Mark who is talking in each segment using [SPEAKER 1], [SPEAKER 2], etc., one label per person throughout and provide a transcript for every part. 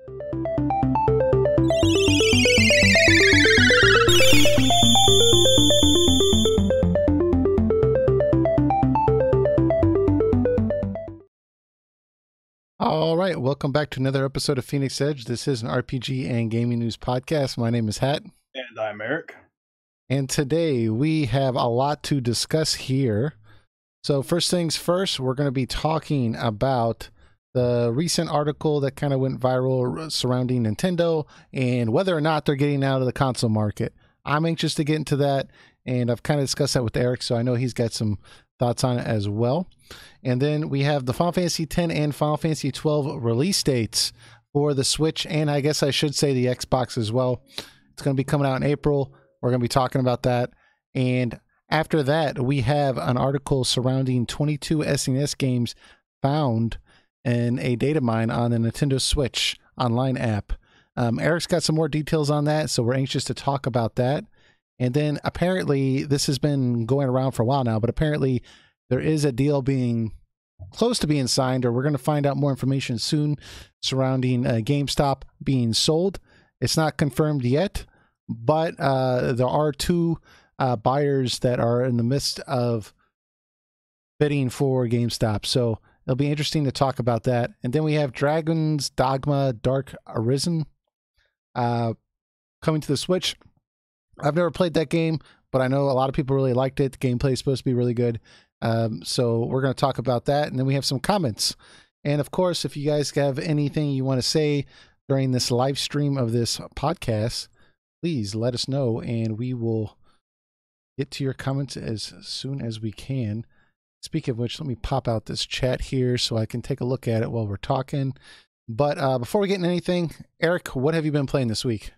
[SPEAKER 1] All right, welcome back to another episode of Phoenix Edge. This is an RPG and gaming news podcast. My name is Hat.
[SPEAKER 2] And I'm Eric.
[SPEAKER 1] And today we have a lot to discuss here. So first things first, we're going to be talking about the recent article that kind of went viral surrounding Nintendo and whether or not they're getting out of the console market. I'm anxious to get into that, and I've kind of discussed that with Eric, so I know he's got some thoughts on it as well. And then we have the Final Fantasy X and Final Fantasy XII release dates for the Switch, and I guess I should say the Xbox as well. It's going to be coming out in April. We're going to be talking about that. And after that, we have an article surrounding 22 SNES games found in a data mine on the Nintendo Switch online app. Eric's got some more details on that, so we're anxious to talk about that. And then apparently, this has been going around for a while now, but apparently there is a deal being close to being signed, or we're going to find out more information soon surrounding Gamestop being sold. It's not confirmed yet, but there are two buyers that are in the midst of bidding for GameStop. So it'll be interesting to talk about that. And then we have Dragon's Dogma Dark Arisen coming to the Switch. I've never played that game, but I know a lot of people really liked it. The gameplay is supposed to be really good. So we're going to talk about that. And then we have some comments. And of course, if you guys have anything you want to say during this live stream of this podcast, please let us know and we will get to your comments as soon as we can. Speaking of which, let me pop out this chat here so I can take a look at it while we're talking. But before we get into anything, Eric, what have you been playing this week?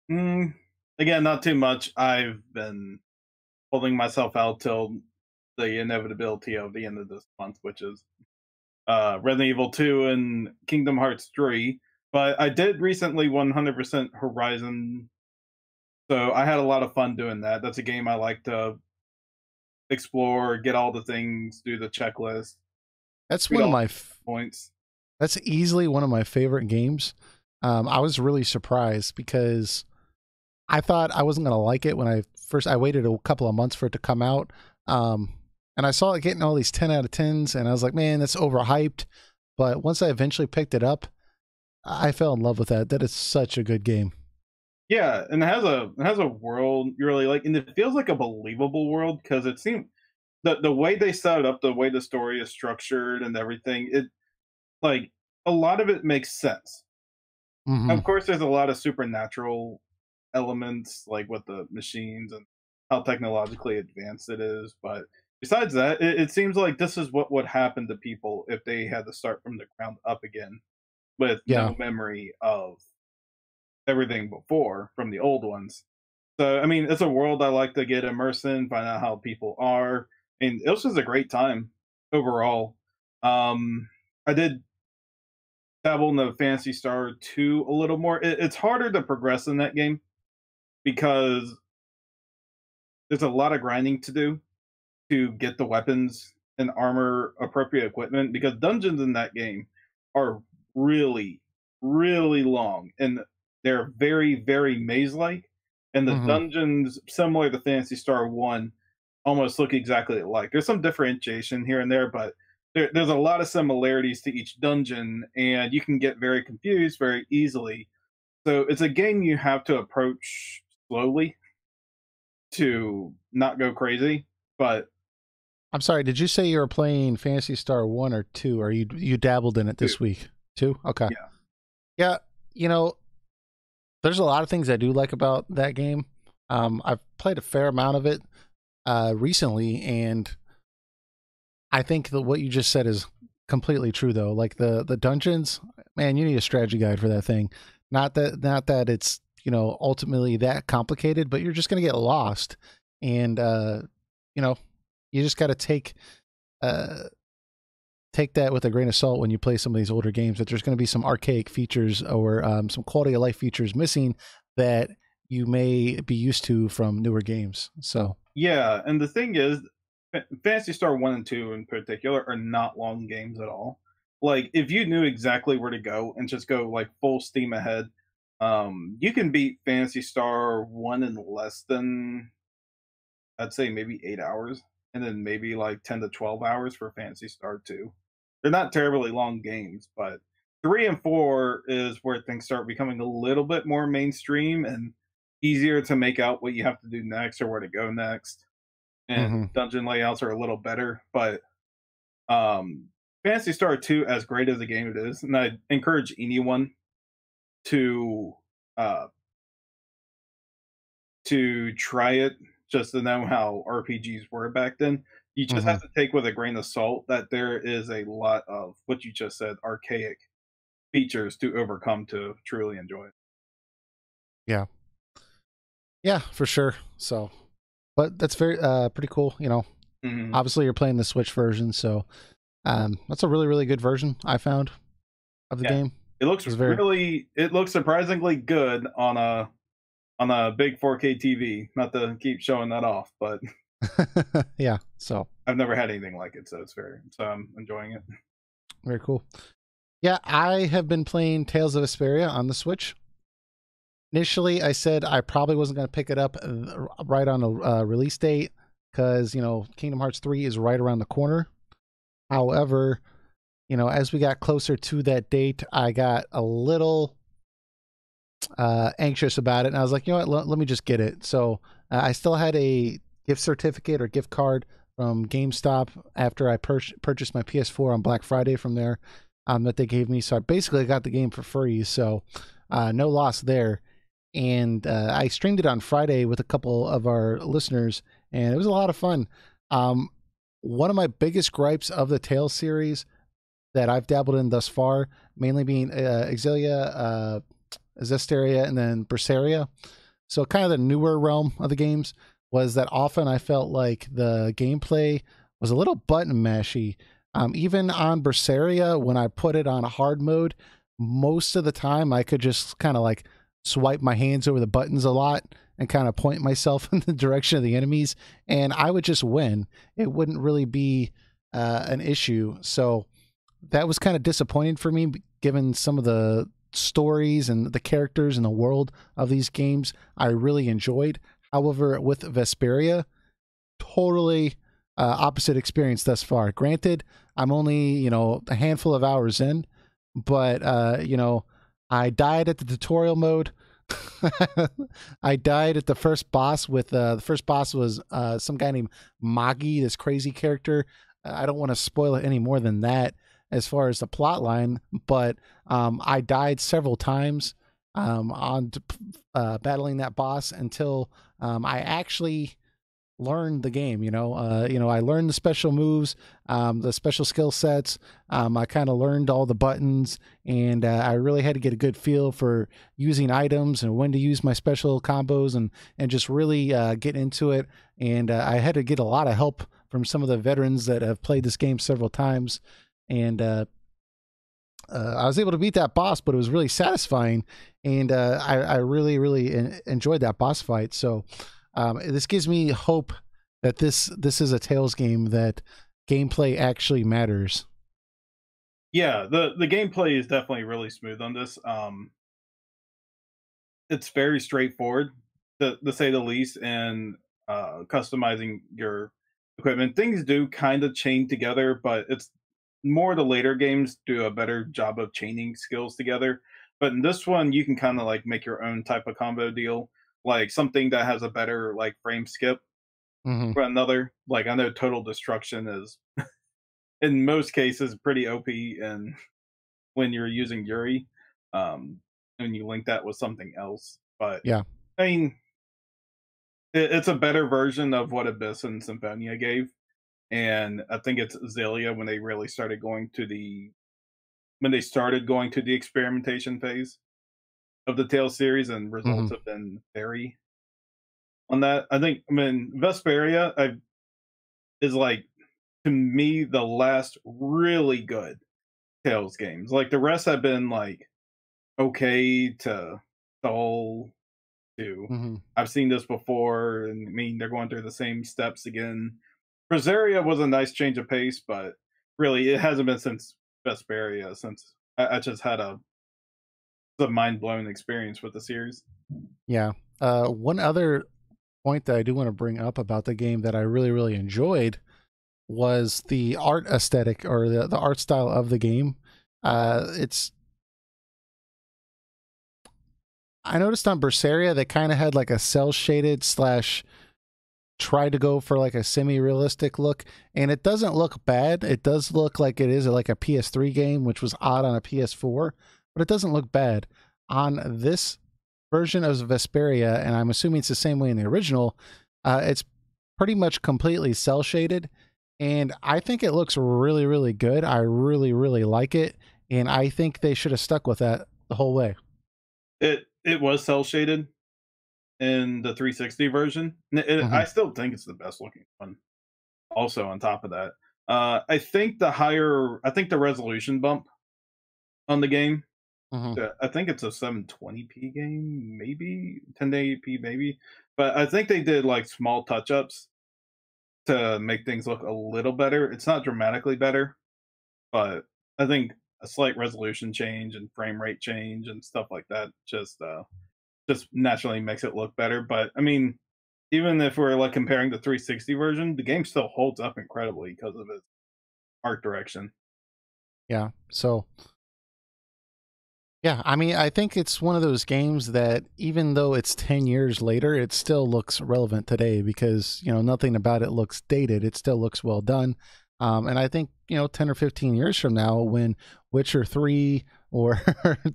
[SPEAKER 2] Again, not too much. I've been holding myself out till the inevitability of the end of this month, which is Resident Evil 2 and Kingdom Hearts 3. But I did recently 100% Horizon, so I had a lot of fun doing that. That's a game I like to explore, get all the things, do the checklist.
[SPEAKER 1] That's one of my
[SPEAKER 2] points.
[SPEAKER 1] That's easily one of my favorite games. I was really surprised because I thought I wasn't going to like it when I waited a couple of months for it to come out. And I saw it getting all these 10 out of 10s and I was like, man, that's overhyped. But once I eventually picked it up, I fell in love with that. That is such a good game.
[SPEAKER 2] Yeah, and it has a world you really like, and it feels like a believable world because it seemed the way they set it up, the way the story is structured and everything, it like a lot of it makes sense.
[SPEAKER 1] Mm-hmm.
[SPEAKER 2] Of course, there's a lot of supernatural elements, like with the machines and how technologically advanced it is. But besides that, it seems like this is what would happen to people if they had to start from the ground up again with no memory of everything before from the old ones. So, I mean, it's a world I like to get immersed in, find out how people are. And it was just a great time overall. I did dabble in the Phantasy Star 2 a little more. It's harder to progress in that game because there's a lot of grinding to do to get the weapons and armor appropriate equipment, because dungeons in that game are really, really long and they're very, very maze-like. And the dungeons, similar to Phantasy Star 1, almost look exactly alike. There's some differentiation here and there, but there's a lot of similarities to each dungeon, and you can get very confused very easily. So it's a game you have to approach slowly to not go crazy. But
[SPEAKER 1] I'm sorry, did you say you were playing Phantasy Star 1 or 2, or you dabbled in it this week? 2? Okay. Yeah, you know, there's a lot of things I do like about that game. I've played a fair amount of it recently, and I think that what you just said is completely true, though. Like the dungeons, man, you need a strategy guide for that thing. Not that it's, you know, ultimately that complicated, but you're just going to get lost. And, you know, you just got to take that with a grain of salt when you play some of these older games, that there's going to be some archaic features or some quality of life features missing that you may be used to from newer games. So
[SPEAKER 2] yeah, and the thing is, Phantasy Star 1 and 2 in particular are not long games at all. like if you knew exactly where to go and just go like full steam ahead, you can beat Fantasy Star 1 in less than, I'd say, maybe 8 hours, and then maybe like 10 to 12 hours for Fantasy Star 2. They're not terribly long games, but 3 and 4 is where things start becoming a little bit more mainstream and easier to make out what you have to do next or where to go next. And
[SPEAKER 1] Hmm.
[SPEAKER 2] dungeon layouts are a little better, but um Fantasy Star 2, as great as a game it is, and I encourage anyone to uh try it just to know how RPGs were back then. You just
[SPEAKER 1] Hmm.
[SPEAKER 2] have to take with a grain of salt that there is a lot of what you just said, archaic features to overcome to truly enjoy it.
[SPEAKER 1] Yeah. Yeah, for sure. So, but that's very pretty cool.
[SPEAKER 2] Mhm.
[SPEAKER 1] Obviously you're playing the Switch version, so that's a really really good version I found of the
[SPEAKER 2] Yeah.
[SPEAKER 1] game.
[SPEAKER 2] It looks
[SPEAKER 1] It's very
[SPEAKER 2] it looks surprisingly good on a big 4K TV. Not to keep showing that off, but
[SPEAKER 1] yeah. So
[SPEAKER 2] I've never had anything like it, so I'm enjoying it.
[SPEAKER 1] very cool. Yeah, I have been playing Tales of Vesperia on the Switch. Initially, I said I probably wasn't going to pick it up right on the release date because Kingdom Hearts 3 is right around the corner. However, as we got closer to that date, I got a little anxious about it, and I was like, you know what, let me just get it. So I still had a gift certificate or gift card from GameStop after I purchased my PS4 on Black Friday from there, that they gave me. So I basically got the game for free. So no loss there. And I streamed it on Friday with a couple of our listeners, and it was a lot of fun. Um, One of my biggest gripes of the Tales series that I've dabbled in thus far, mainly being Exilia, Zesteria, and then Berseria. So kind of the newer realm of the games was that often I felt like the gameplay was a little button mashy. Even on Berseria, when I put it on a hard mode, most of the time I could just kind of like swipe my hands over the buttons a lot and kind of point myself in the direction of the enemies, and I would just win. It wouldn't really be an issue. So that was kind of disappointing for me, given some of the stories and the characters and the world of these games I really enjoyed. However, with Vesperia, totally opposite experience thus far. Granted, I'm only, a handful of hours in, but, I died at the tutorial mode. I died at the first boss with the first boss was some guy named Magi, this crazy character. I don't want to spoil it any more than that as far as the plot line, but I died several times on battling that boss until I actually learned the game. I learned the special moves, the special skill sets. I kind of learned all the buttons, and I really had to get a good feel for using items and when to use my special combos, and just really get into it. And I had to get a lot of help from some of the veterans that have played this game several times, and I was able to beat that boss, but it was really satisfying, and I really, really enjoyed that boss fight. So this gives me hope that this is a Tales game that gameplay actually matters.
[SPEAKER 2] Yeah, the gameplay is definitely really smooth on this. It's very straightforward, to say the least, and customizing your equipment. Things do kind of chain together, but it's more the later games do a better job of chaining skills together. But in this one, you can kind of like make your own type of combo deal, like something that has a better like frame skip
[SPEAKER 1] Hmm.
[SPEAKER 2] for another. Like I know Total Destruction is in most cases pretty OP, and when you're using Yuri, um, and you link that with something else. But
[SPEAKER 1] Yeah.
[SPEAKER 2] I mean, it's a better version of what Abyss and Symphonia gave, and I think it's Zelia when they really started going to the experimentation phase of the Tales series, and
[SPEAKER 1] Hmm.
[SPEAKER 2] results have been very on that. I mean, Vesperia is like, to me, the last really good Tales games. Like the rest have been like okay to dull to,
[SPEAKER 1] Hmm.
[SPEAKER 2] I've seen this before, and I mean they're going through the same steps again. Rosaria was a nice change of pace, but really it hasn't been since Vesperia since I just had a mind blowing experience with the series.
[SPEAKER 1] Yeah. One other point that I do want to bring up about the game that I really, really enjoyed was the art aesthetic, or the art style of the game. It's I noticed on Berseria they kind of had like a cell shaded slash try to go for like a semi-realistic look, and it doesn't look bad. It does look like it is like a PS3 game, which was odd on a PS4, but it doesn't look bad on this version of Vesperia, and I'm assuming it's the same way in the original. It's pretty much completely cell shaded, and I think it looks really, really good. I really, really like it, and I think they should have stuck with that the whole way.
[SPEAKER 2] It was cell shaded in the 360 version.
[SPEAKER 1] Hmm.
[SPEAKER 2] I still think it's the best looking one. Also, on top of that, I think the resolution bump on the game.
[SPEAKER 1] Hmm.
[SPEAKER 2] I think it's a 720p game, maybe 1080p, maybe. But I think they did like small touch ups to make things look a little better. It's not dramatically better, but I think a slight resolution change and frame rate change and stuff like that just naturally makes it look better. But I mean, even if we're like comparing the 360 version, the game still holds up incredibly because of its art direction.
[SPEAKER 1] Yeah. So yeah, I mean, I think it's one of those games that even though it's 10 years later, it still looks relevant today because, nothing about it looks dated. It still looks well done. And I think, 10 or 15 years from now, when Witcher 3 or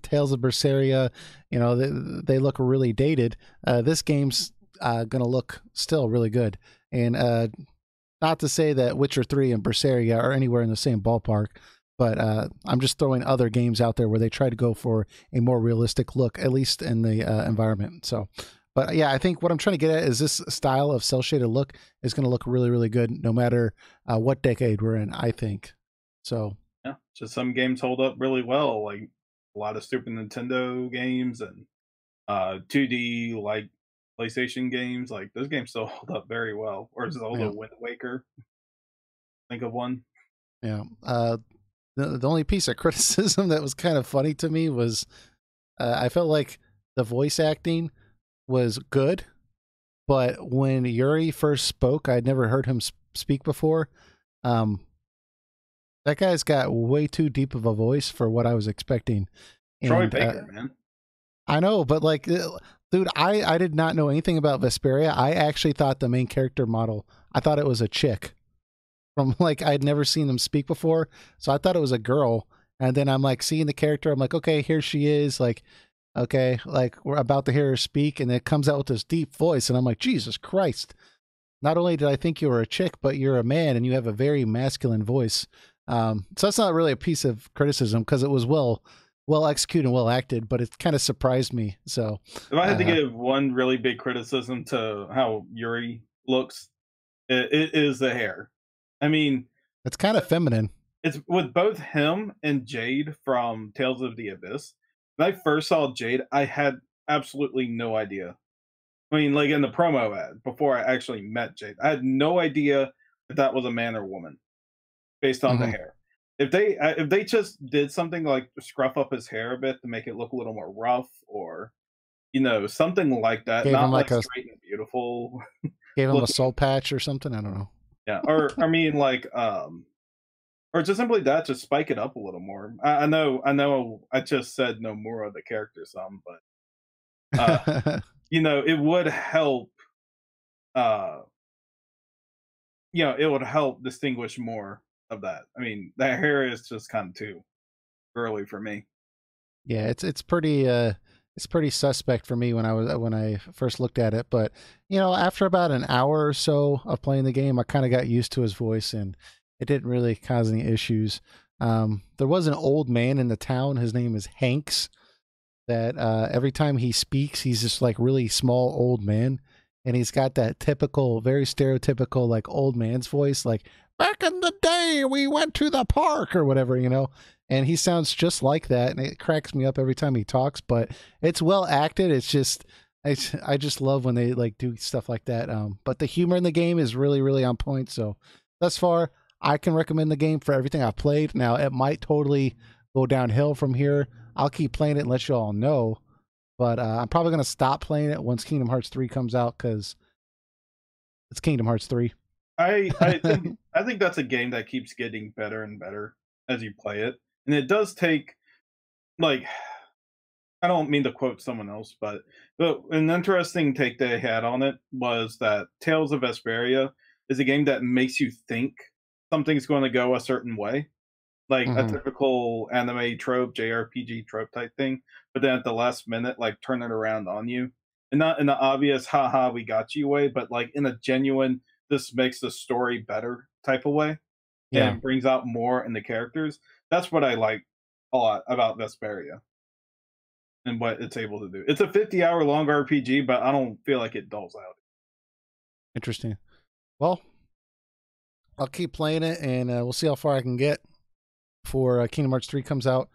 [SPEAKER 1] Tales of Berseria, they look really dated, this game's going to look still really good. And not to say that Witcher 3 and Berseria are anywhere in the same ballpark, but I'm just throwing other games out there where they try to go for a more realistic look, at least in the environment. So, but yeah, I think what I'm trying to get at is this style of cell shaded look is going to look really, really good no matter what decade we're in, I think. So,
[SPEAKER 2] Yeah, just some games hold up really well, like a lot of Super Nintendo games and 2D like PlayStation games. Like those games still hold up very well. Or Zelda
[SPEAKER 1] yeah,
[SPEAKER 2] Wind Waker. Think of one.
[SPEAKER 1] yeah. The only piece of criticism that was kind of funny to me was I felt like the voice acting was good, but when Yuri first spoke, I'd never heard him speak before. Um, that guy's got way too deep of a voice for what I was expecting,
[SPEAKER 2] Troy
[SPEAKER 1] and
[SPEAKER 2] Baker, man.
[SPEAKER 1] I know, but like, dude, I did not know anything about Vesperia. I actually thought the main character model, I thought it was a chick from like I'd never seen them speak before, so I thought it was a girl. And then I'm like seeing the character, I'm like, okay, here she is, like, okay, like we're about to hear her speak, and it comes out with this deep voice, and I'm like, Jesus Christ! Not only did I think you were a chick, but you're a man, and you have a very masculine voice. So that's not really a piece of criticism because it was well executed and well acted, but it kind of surprised me. So
[SPEAKER 2] If I had to
[SPEAKER 1] uh,
[SPEAKER 2] give one really big criticism to how Yuri looks, it is the hair. I mean,
[SPEAKER 1] it's kind of feminine.
[SPEAKER 2] it's with both him and Jade from Tales of the Abyss. When I first saw Jade, I had absolutely no idea. I mean, like in the promo ad before I actually met Jade, I had no idea if that was a man or woman based on the
[SPEAKER 1] Hmm.
[SPEAKER 2] hair. If they just did something like scruff up his hair a bit to make it look a little more rough, or something like that,
[SPEAKER 1] Gave him
[SPEAKER 2] not like
[SPEAKER 1] like a
[SPEAKER 2] straight and beautiful
[SPEAKER 1] gave him a
[SPEAKER 2] looking.
[SPEAKER 1] soul patch or something. I don't know.
[SPEAKER 2] Yeah, or I mean, like or just simply that, just spike it up a little more. I know, I just said no more of the character some, but it would help. Uh, it would help distinguish more of that. I mean, that hair is just kind of too girly for me.
[SPEAKER 1] Yeah, it's pretty suspect for me when I first looked at it, but after about an hour or so of playing the game, I kind of got used to his voice and it didn't really cause any issues. There was an old man in the town. His name is Hanks. That every time he speaks, he's just like really small old man, and he's got that typical, very stereotypical like old man's voice, like back in the day we went to the park or whatever. And he sounds just like that, and it cracks me up every time he talks. But it's well acted. It's just I just love when they like do stuff like that. But the humor in the game is really really on point. So thus far, I can recommend the game for everything I've played. Now, it might totally go downhill from here. I'll keep playing it and let you all know. But I'm probably going to stop playing it once Kingdom Hearts 3 comes out because it's Kingdom Hearts 3.
[SPEAKER 2] I think that's a game that keeps getting better and better as you play it. And it does take, like, I don't mean to quote someone else, but an interesting take they had on it was that Tales of Vesperia is a game that makes you think something's going to go a certain way, like a typical anime trope, JRPG trope type thing. But then at the last minute, like turn it around on you, and not in the obvious "haha, we got you" way, but like in a genuine "this makes the story better" type of way,
[SPEAKER 1] Yeah.
[SPEAKER 2] and brings out more in the characters. That's what I like a lot about Vesperia and what it's able to do. It's a 50-hour long RPG, but I don't feel like it dulls out.
[SPEAKER 1] Interesting. Well, I'll keep playing it, and we'll see how far I can get before Kingdom Hearts 3 comes out.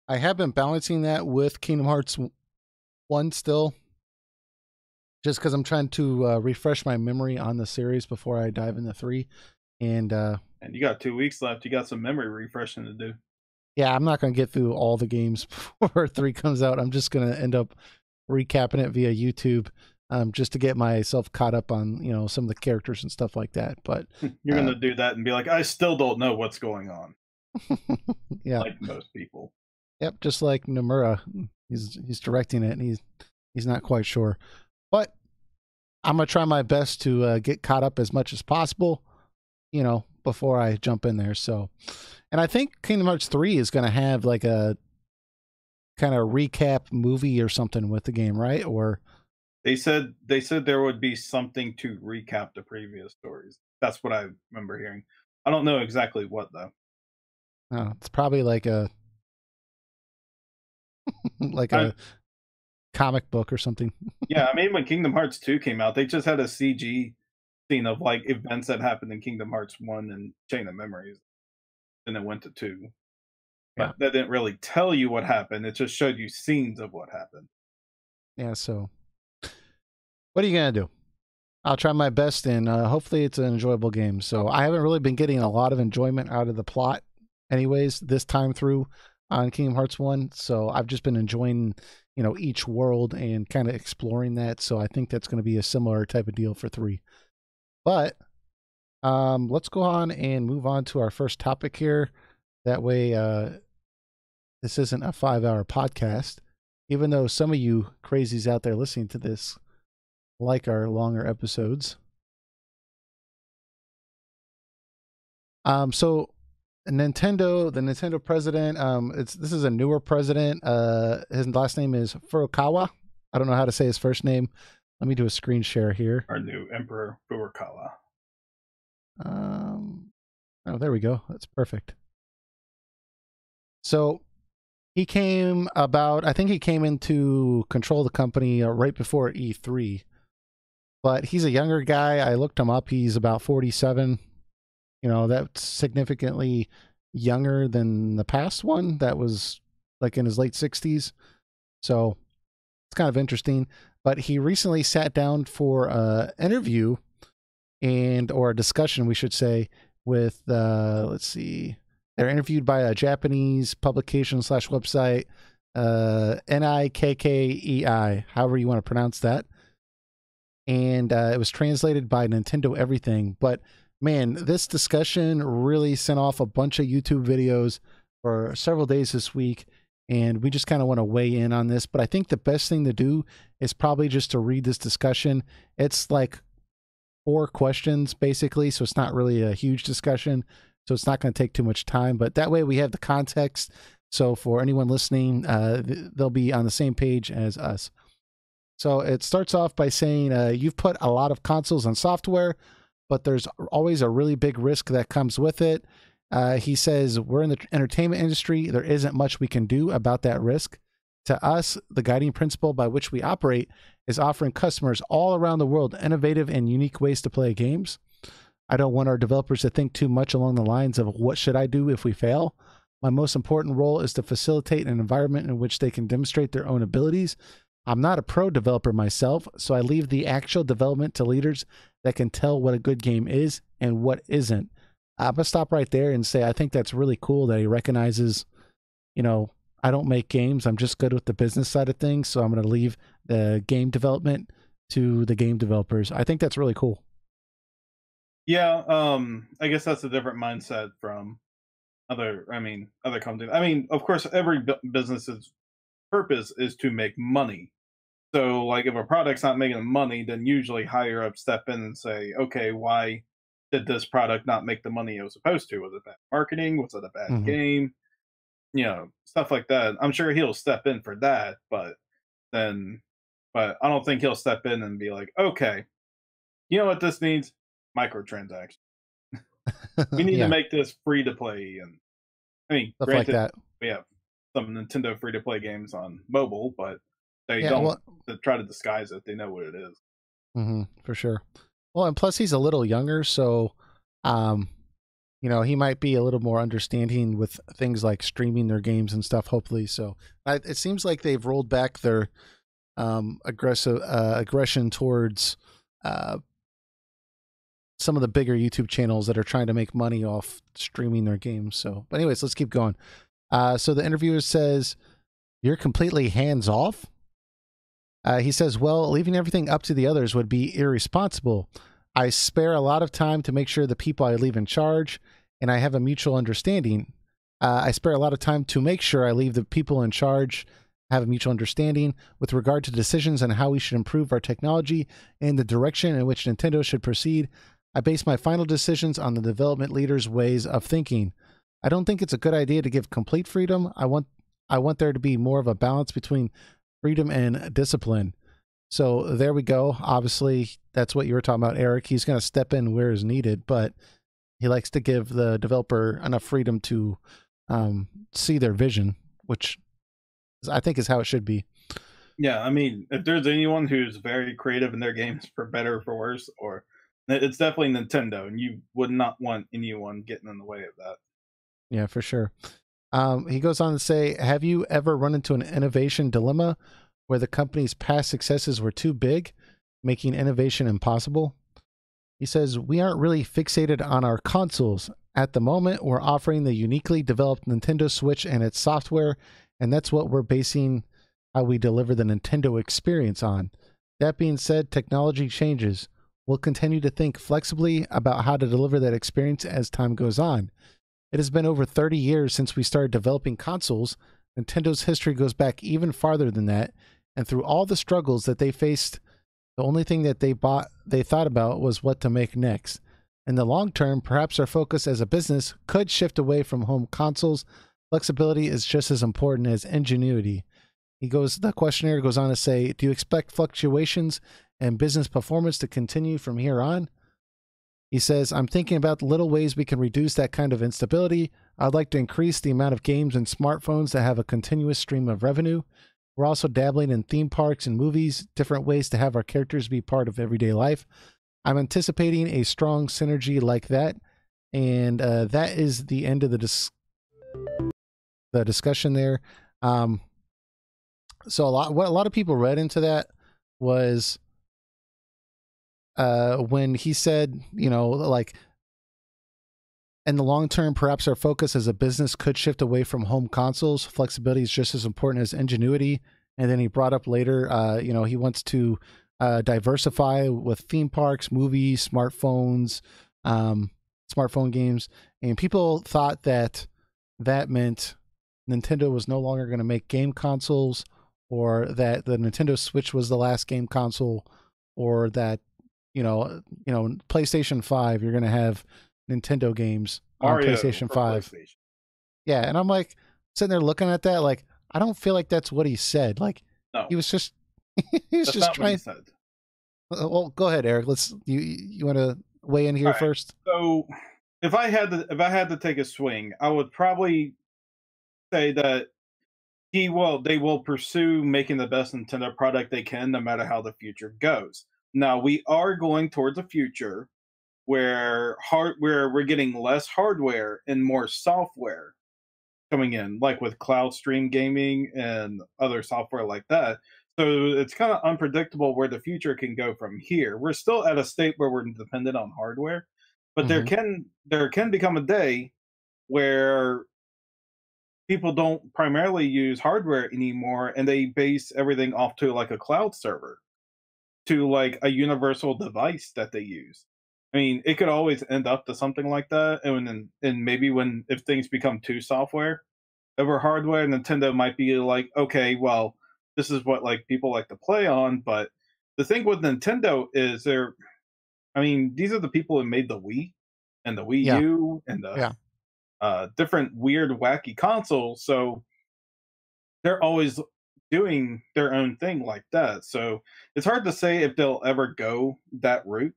[SPEAKER 1] I have been balancing that with Kingdom Hearts 1 still, just because I'm trying to refresh my memory on the series before I dive into 3. And
[SPEAKER 2] you got 2 weeks left. You got some memory refreshing to do.
[SPEAKER 1] Yeah, I'm not going to get through all the games before 3 comes out. I'm just going to end up recapping it via YouTube, just to get myself caught up on, you know, some of the characters and stuff like that. But
[SPEAKER 2] you're going to do that and be like, I still don't know what's going on.
[SPEAKER 1] Yeah,
[SPEAKER 2] like most people.
[SPEAKER 1] Yep, just like Nomura, he's directing it, and he's not quite sure. But I'm gonna try my best to get caught up as much as possible, you know, before I jump in there. So, and I think Kingdom Hearts 3 is gonna have like a kind of recap movie or something with the game, right? Or
[SPEAKER 2] they said there would be something to recap the previous stories. That's what I remember hearing. I don't know exactly what though.
[SPEAKER 1] It's probably like a a comic book or something.
[SPEAKER 2] Yeah, I mean, when Kingdom Hearts 2 came out, they just had a CG scene of like events that happened in Kingdom Hearts 1 and Chain of Memories. And it went to 2. But that didn't really tell you what happened. It just showed you scenes of what happened.
[SPEAKER 1] Yeah, so what are you going to do? I'll try my best, and hopefully it's an enjoyable game. So I haven't really been getting a lot of enjoyment out of the plot anyways this time through on Kingdom Hearts 1. So I've just been enjoying, you know, each world and kind of exploring that. So I think that's going to be a similar type of deal for 3. But let's go on and move on to our first topic here. That way this isn't a 5-hour podcast, even though some of you crazies out there listening to this like our longer episodes. So the Nintendo president, this is a newer president. His last name is Furukawa. I don't know how to say his first name. Let me do a screen share here.
[SPEAKER 2] Our new Emperor Furukawa.
[SPEAKER 1] Oh, there we go. That's perfect. So he came about, I think he came into control of the company right before E3. But he's a younger guy. I looked him up. He's about 47. You know, that's significantly younger than the past one that was like in his late 60s. So it's kind of interesting. But he recently sat down for an interview or a discussion, we should say, with, let's see, they're interviewed by a Japanese publication / website, NIKKEI, however you want to pronounce that. And it was translated by Nintendo Everything. But man, this discussion really sent off a bunch of YouTube videos for several days this week, and we just kind of want to weigh in on this. But I think the best thing to do is probably just to read this discussion. It's like 4 questions basically, so it's not really a huge discussion, so it's not going to take too much time, but that way we have the context, so for anyone listening, they'll be on the same page as us. So it starts off by saying, you've put a lot of consoles on software, but there's always a really big risk that comes with it. He says, we're in the entertainment industry. There isn't much we can do about that risk. To us, the guiding principle by which we operate is offering customers all around the world innovative and unique ways to play games. I don't want our developers to think too much along the lines of what should I do if we fail. My most important role is to facilitate an environment in which they can demonstrate their own abilities. I'm not a pro developer myself, so I leave the actual development to leaders that can tell what a good game is and what isn't. I'm gonna stop right there and say I think that's really cool that he recognizes, you know, I don't make games. I'm just good with the business side of things, so I'm gonna leave the game development to the game developers. I think that's really cool.
[SPEAKER 2] Yeah, I guess that's a different mindset from other companies. I mean, of course, every business's purpose is to make money. So, like, if a product's not making money, then usually higher up step in and say, okay, why did this product not make the money it was supposed to? Was it bad marketing? Was it a bad
[SPEAKER 1] Hmm.
[SPEAKER 2] game? Stuff like that. I'm sure he'll step in for that, then, but I don't think he'll step in and be like, okay, you know what this needs? Microtransactions. We need to
[SPEAKER 1] Yeah,
[SPEAKER 2] make this free to play. And I mean,
[SPEAKER 1] stuff like
[SPEAKER 2] granted,
[SPEAKER 1] that.
[SPEAKER 2] we have some Nintendo free to play games on mobile, but they
[SPEAKER 1] Yeah,
[SPEAKER 2] don't
[SPEAKER 1] well,
[SPEAKER 2] try to disguise it. They know what it is.
[SPEAKER 1] for sure. Well, and plus he's a little younger, so um, he might be a little more understanding with things like streaming their games and stuff. Hopefully, so it seems like they've rolled back their aggression towards uh, some of the bigger YouTube channels that are trying to make money off streaming their games. So, but anyways, let's keep going. So the interviewer says, "You're completely hands off." He says, "Well, leaving everything up to the others would be irresponsible. I spare a lot of time to make sure the people I leave in charge and I have a mutual understanding. I spare a lot of time to make sure I leave the people in charge have a mutual understanding with regard to decisions on how we should improve our technology and the direction in which Nintendo should proceed. I base my final decisions on the development leaders' ways of thinking. I don't think it's a good idea to give complete freedom. I want there to be more of a balance between freedom and discipline." So there we go. Obviously, that's what you were talking about, Eric. He's going to step in where is needed, but he likes to give the developer enough freedom to see their vision, which I think is how it should be.
[SPEAKER 2] Yeah, I mean, if there's anyone who's very creative in their games, for better or for worse, or it's definitely Nintendo, and you would not want anyone getting in the way of that.
[SPEAKER 1] Yeah, for sure. He goes on to say, "Have you ever run into an innovation dilemma where the company's past successes were too big, making innovation impossible?" He says, "We aren't really fixated on our consoles. At the moment, we're offering the uniquely developed Nintendo Switch and its software, and that's what we're basing how we deliver the Nintendo experience on. That being said, technology changes. We'll continue to think flexibly about how to deliver that experience as time goes on. It has been over 30 years since we started developing consoles. Nintendo's history goes back even farther than that, and through all the struggles that they faced, the only thing that they thought about was what to make next. In the long term, perhaps our focus as a business could shift away from home consoles. Flexibility is just as important as ingenuity." The questionnaire goes on to say, "Do you expect fluctuations in business performance to continue from here on?" He says, "I'm thinking about the little ways we can reduce that kind of instability. I'd like to increase the amount of games and smartphones that have a continuous stream of revenue. We're also dabbling in theme parks and movies, different ways to have our characters be part of everyday life. I'm anticipating a strong synergy like that." And that is the end of the discussion there. Um, so what a lot of people read into that was when he said, like, in the long term, perhaps our focus as a business could shift away from home consoles. Flexibility is just as important as ingenuity. And then he brought up later, he wants to diversify with theme parks, movies, smartphones, smartphone games. And people thought that that meant Nintendo was no longer going to make game consoles, or that the Nintendo Switch was the last game console, or that PlayStation 5, you're going to have Nintendo games on
[SPEAKER 2] Mario
[SPEAKER 1] PlayStation
[SPEAKER 2] for
[SPEAKER 1] 5.
[SPEAKER 2] PlayStation.
[SPEAKER 1] Yeah, and I'm like sitting there looking at that like I don't feel like that's what he said. Like he
[SPEAKER 2] No,
[SPEAKER 1] was just he was
[SPEAKER 2] that's
[SPEAKER 1] just
[SPEAKER 2] not what he
[SPEAKER 1] trying.
[SPEAKER 2] said.
[SPEAKER 1] Well, go ahead, Eric. You want to weigh in
[SPEAKER 2] All
[SPEAKER 1] here
[SPEAKER 2] right.
[SPEAKER 1] first?
[SPEAKER 2] So if I had to take a swing, I would probably say that they will pursue making the best Nintendo product they can, no matter how the future goes. Now we are going towards a future where we're getting less hardware and more software coming in, like with cloud stream gaming and other software like that. So it's kind of unpredictable where the future can go from here. We're still at a state where we're dependent on hardware, But
[SPEAKER 1] Hmm.
[SPEAKER 2] there can become a day where people don't primarily use hardware anymore, and they base everything off to like a cloud server, to like a universal device that they use. I mean, it could always end up to something like that, and maybe when if things become too software over hardware, Nintendo might be like, okay, well, this is what like people like to play on. But the thing with Nintendo is I mean, these are the people who made the Wii and the Wii
[SPEAKER 1] Yeah,
[SPEAKER 2] U and the
[SPEAKER 1] yeah.
[SPEAKER 2] different weird, wacky consoles. So they're always doing their own thing like that. So it's hard to say if they'll ever go that route,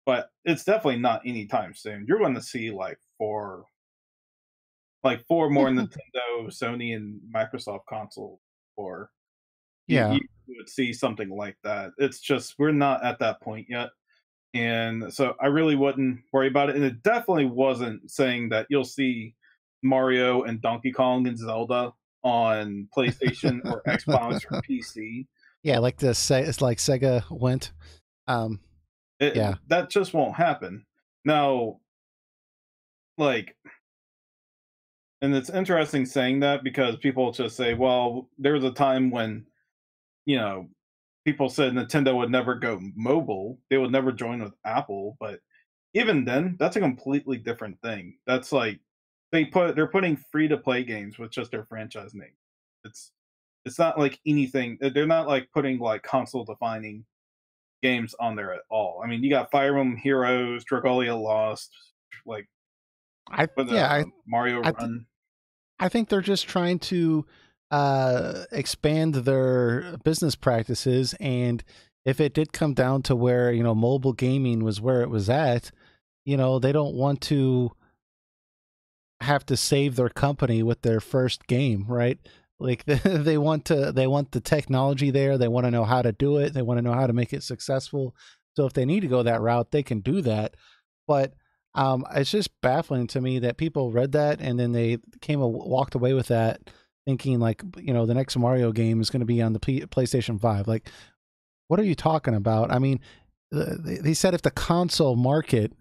[SPEAKER 2] but it's definitely not anytime soon. You're going to see like four more Nintendo, Sony, and Microsoft consoles, or you
[SPEAKER 1] Yeah.
[SPEAKER 2] would see something like that. It's just we're not at that point yet. And so I really wouldn't worry about it. And it definitely wasn't saying that you'll see Mario and Donkey Kong and Zelda on PlayStation or Xbox or PC.
[SPEAKER 1] Yeah, like it's like Sega went. Um, yeah,
[SPEAKER 2] That just won't happen. Now, like, and it's interesting saying that because people just say, well, there was a time when, you know, people said Nintendo would never go mobile, they would never join with Apple, but even then, that's a completely different thing. That's like they're putting free to play games with just their franchise name. It's it's not like anything. They're not like putting like console defining games on there at all. I mean, you got Fire Emblem Heroes, Dragalia Lost, like
[SPEAKER 1] I
[SPEAKER 2] with
[SPEAKER 1] yeah
[SPEAKER 2] Mario
[SPEAKER 1] I
[SPEAKER 2] Run.
[SPEAKER 1] I think they're just trying to expand their business practices, and if it did come down to where mobile gaming was where it was at, they don't want to have to save their company with their first game, right? Like they want the technology there. They want to know how to do it. They want to know how to make it successful. So if they need to go that route, they can do that. But it's just baffling to me that people read that and then they walked away with that thinking like the next Mario game is going to be on the PlayStation 5. Like, what are you talking about? I mean, they said if the console market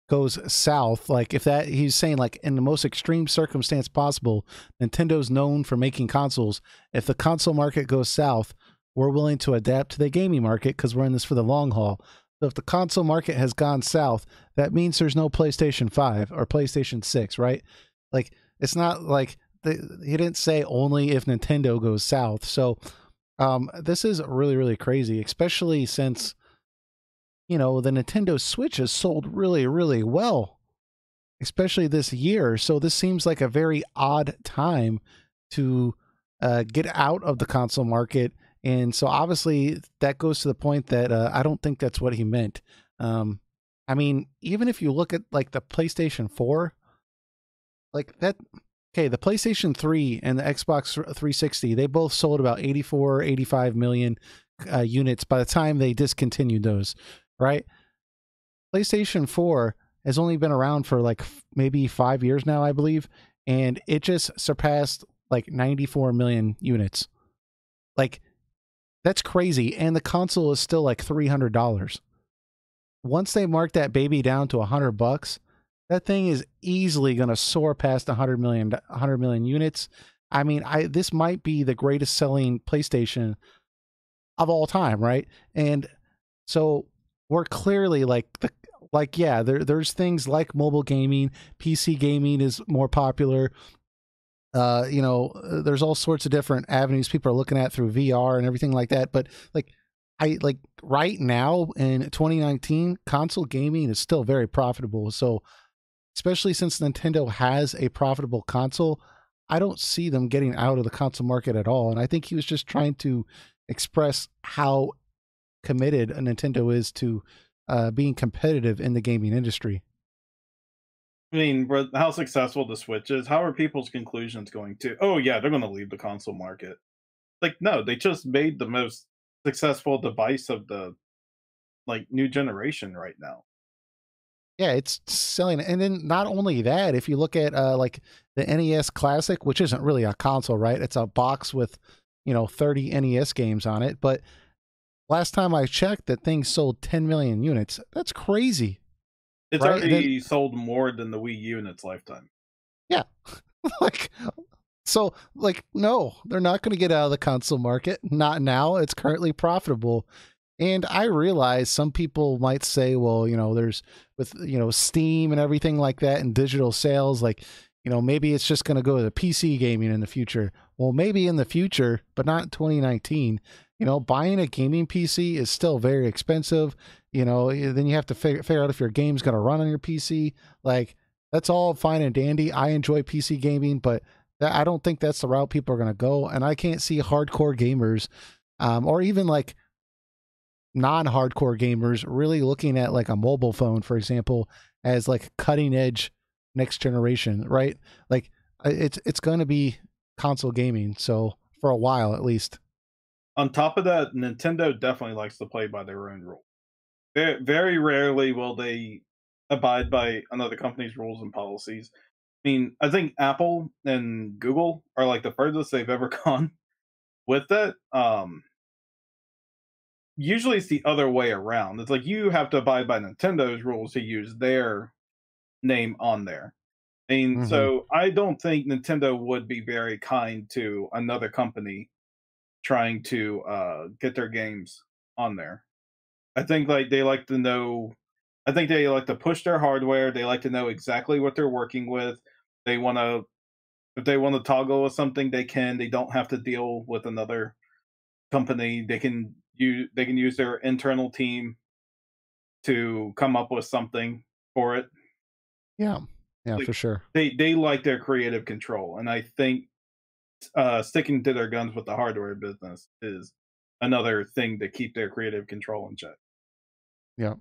[SPEAKER 1] goes south, like if that he's saying like in the most extreme circumstance possible, Nintendo's known for making consoles. If the console market goes south, we're willing to adapt to the gaming market because we're in this for the long haul. So if the console market has gone south, that means there's no PlayStation 5 or PlayStation 6, right? Like it's not like he didn't say only if Nintendo goes south. So this is really, really crazy, especially since the Nintendo Switch has sold really, really well, especially this year. So this seems like a very odd time to get out of the console market. And so obviously that goes to the point that I don't think that's what he meant. I mean, even if you look at like the PlayStation 4, like that, okay, the PlayStation 3 and the Xbox 360, they both sold about 84, 85 million units by the time they discontinued those, right? PlayStation 4 has only been around for like maybe 5 years now, I believe, and it just surpassed like 94 million units. Like, that's crazy. And the console is still like $300. Once they mark that baby down to $100, that thing is easily going to soar past 100 million units. I mean, this might be the greatest selling PlayStation of all time, right? And so we're clearly yeah, there's things like mobile gaming, PC gaming is more popular. There's all sorts of different avenues people are looking at through VR and everything like that. But like right now in 2019, console gaming is still very profitable. So especially since Nintendo has a profitable console, I don't see them getting out of the console market at all. And I think he was just trying to express how committed a Nintendo is to being competitive in the gaming industry.
[SPEAKER 2] I mean, but how successful the Switch is, how are people's conclusions going to? Oh yeah, they're going to leave the console market. Like, no, they just made the most successful device of the like new generation right now.
[SPEAKER 1] Yeah, it's selling. And then not only that, if you look at like the NES Classic, which isn't really a console, right? It's a box with 30 NES games on it. But last time I checked, that thing sold 10 million units. That's crazy.
[SPEAKER 2] It's
[SPEAKER 1] right? And then
[SPEAKER 2] already sold more than the Wii U in its lifetime.
[SPEAKER 1] yeah, like so like no, they're not going to get out of the console market. Not now. It's currently profitable. And I realize some people might say, well, there's with, Steam and everything like that and digital sales, like, maybe it's just going to go to PC gaming in the future. Well, maybe in the future, but not in 2019. Buying a gaming PC is still very expensive. Then you have to figure out if your game's going to run on your PC. Like, that's all fine and dandy. I enjoy PC gaming, but I don't think that's the route people are going to go. And I can't see hardcore gamers, or even like non-hardcore gamers really looking at like a mobile phone, for example, as like cutting edge next generation, right? Like it's going to be console gaming. So for a while, at least.
[SPEAKER 2] On top of that, Nintendo definitely likes to play by their own rules. Very, very rarely will they abide by another company's rules and policies. I mean, I think Apple and Google are like the furthest they've ever gone with that. Usually it's the other way around. It's like you have to abide by Nintendo's rules to use their name on there. I mean,
[SPEAKER 1] Mm-hmm.
[SPEAKER 2] so I don't think Nintendo would be very kind to another company trying to get their games on there. I think like they like to know. I think they like to push their hardware. They like to know exactly what they're working with. They want to, if they want to toggle with something, they can. They don't have to deal with another company. They can use their internal team to come up with something for it.
[SPEAKER 1] Yeah. Yeah,
[SPEAKER 2] Like
[SPEAKER 1] for sure.
[SPEAKER 2] they like their creative control, and I think sticking to their guns with the hardware business is another thing to keep their creative control in check.
[SPEAKER 1] Yeah.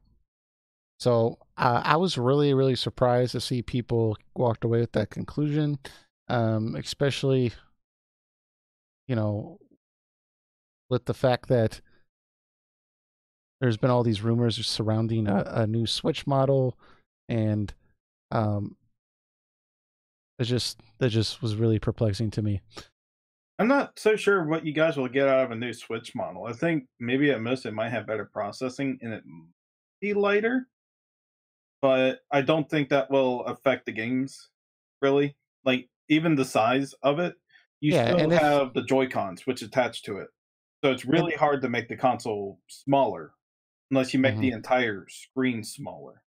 [SPEAKER 1] So I was really, really surprised to see people walked away with that conclusion, especially, you know, with the fact that there's been all these rumors surrounding a new Switch model, and um, that just was really perplexing to me.
[SPEAKER 2] I'm not so sure what you guys will get out of a new Switch model. I think maybe at most it might have better processing and it might be lighter, but I don't think that will affect the games really. Like even the size of it, you
[SPEAKER 1] Yeah,
[SPEAKER 2] still
[SPEAKER 1] and if
[SPEAKER 2] have the Joy Cons which attach to it, so it's
[SPEAKER 1] and
[SPEAKER 2] really hard to make the console smaller unless you make
[SPEAKER 1] mhm.
[SPEAKER 2] the entire screen smaller.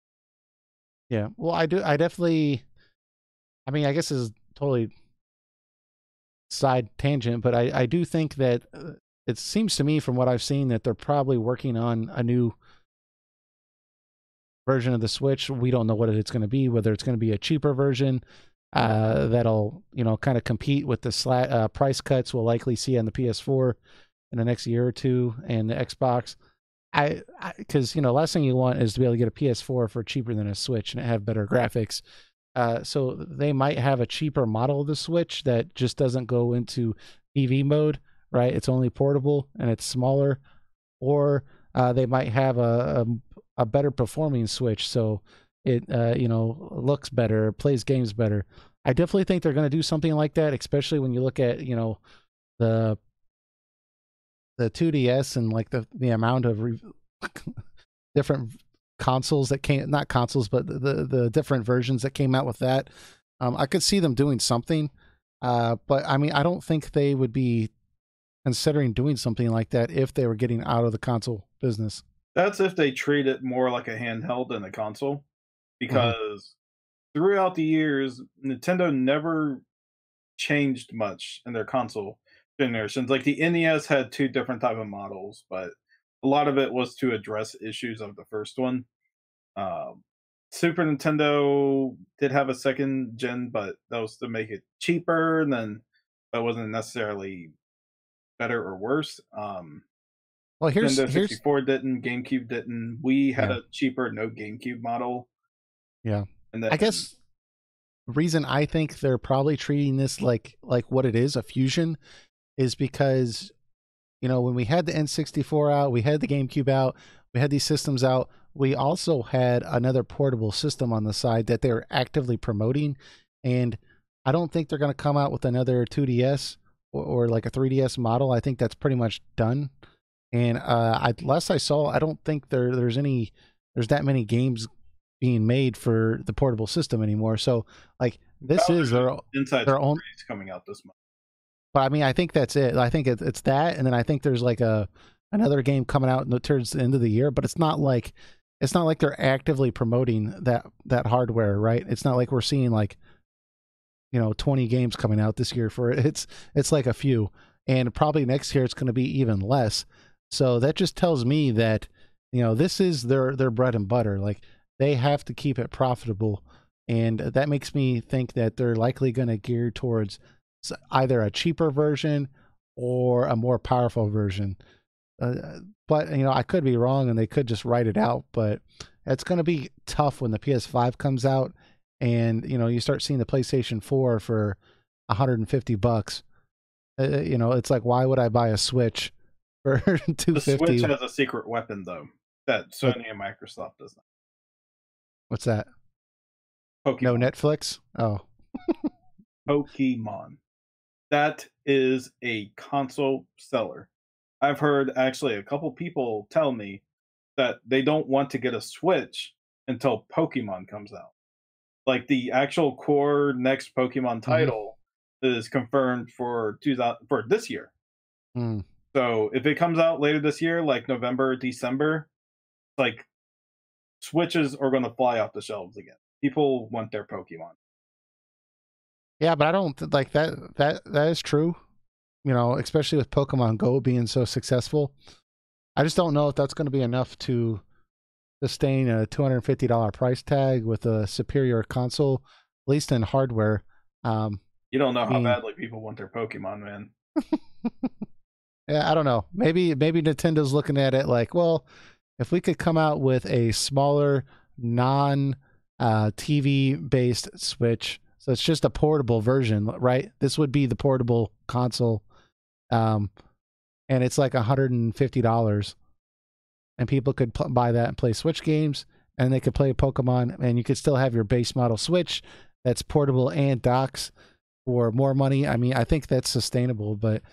[SPEAKER 1] Yeah, well, I definitely. I mean, I guess this is totally side tangent, but I do think that it seems to me from what I've seen that they're probably working on a new version of the Switch. We don't know what it's going to be, whether it's going to be a cheaper version that'll kind of compete with the price cuts we'll likely see on the PS4 in the next year or two and the Xbox. Because last thing you want is to be able to get a PS4 for cheaper than a Switch and have better graphics. So they might have a cheaper model of the Switch that just doesn't go into TV mode, right? It's only portable and it's smaller, or they might have a better performing Switch, so it looks better, plays games better. I definitely think they're going to do something like that, especially when you look at the the 2DS and like the amount of different consoles that came, not consoles, but the different versions that came out with that. I could see them doing something, but I mean, I don't think they would be considering doing something like that if they were getting out of the console business.
[SPEAKER 2] That's if they treat it more like a handheld than a console,
[SPEAKER 1] Hmm.
[SPEAKER 2] because throughout the years, Nintendo never changed much in their console generations. Like the NES had two different type of models, but a lot of it was to address issues of the first one. Um, Super Nintendo did have a second gen, but that was to make it cheaper, and then that wasn't necessarily better or worse.
[SPEAKER 1] Well, here's
[SPEAKER 2] Nintendo
[SPEAKER 1] here's
[SPEAKER 2] 64 didn't, GameCube didn't. We had
[SPEAKER 1] yeah,
[SPEAKER 2] a cheaper no GameCube model,
[SPEAKER 1] yeah.
[SPEAKER 2] and
[SPEAKER 1] I
[SPEAKER 2] then
[SPEAKER 1] guess the reason I think they're probably treating this like what it is, a fusion, is because when we had the N64 out, we had the GameCube out, we had these systems out. We also had another portable system on the side that they were actively promoting, and I don't think they're going to come out with another 2DS or like a 3DS model. I think that's pretty much done. And last I saw, I don't think there's that many games being made for the portable system anymore. So like this is their own
[SPEAKER 2] coming out this month.
[SPEAKER 1] But I mean, I think that's it. I think it's that, and then I think there's like another game coming out towards the end of the year. But it's not like they're actively promoting that hardware, right? It's not like we're seeing like 20 games coming out this year for it. It's like a few, and probably next year it's going to be even less. So that just tells me that this is their bread and butter. Like they have to keep it profitable, and that makes me think that they're likely going to gear towards either a cheaper version or a more powerful version. But I could be wrong, and they could just write it out. But it's going to be tough when the PS5 comes out, and you start seeing the PlayStation 4 for $150. It's like, why would I buy a Switch for $250?
[SPEAKER 2] The Switch has a secret weapon though that Sony and Microsoft does not.
[SPEAKER 1] What's that?
[SPEAKER 2] Pokemon.
[SPEAKER 1] No Netflix? Oh.
[SPEAKER 2] Pokemon. That is a console seller. I've heard actually a couple people tell me that they don't want to get a Switch until Pokemon comes out. Like the actual core next Pokemon title is confirmed for this year.
[SPEAKER 1] Mm.
[SPEAKER 2] So if it comes out later this year, like November, December, like Switches are going to fly off the shelves again. People want their Pokemon.
[SPEAKER 1] Yeah, but I don't like that. That is true. Especially with Pokemon Go being so successful. I just don't know if that's going to be enough to sustain a $250 price tag with a superior console, at least in hardware.
[SPEAKER 2] You don't know how badly people want their Pokemon, man.
[SPEAKER 1] Yeah, I don't know. Maybe Nintendo's looking at it like, well, if we could come out with a smaller, non-TV based Switch, so it's just a portable version, right? This would be the portable console, and it's like $150, and people could buy that and play Switch games, and they could play Pokemon, and you could still have your base model Switch that's portable and docks for more money. I mean, I think that's sustainable, but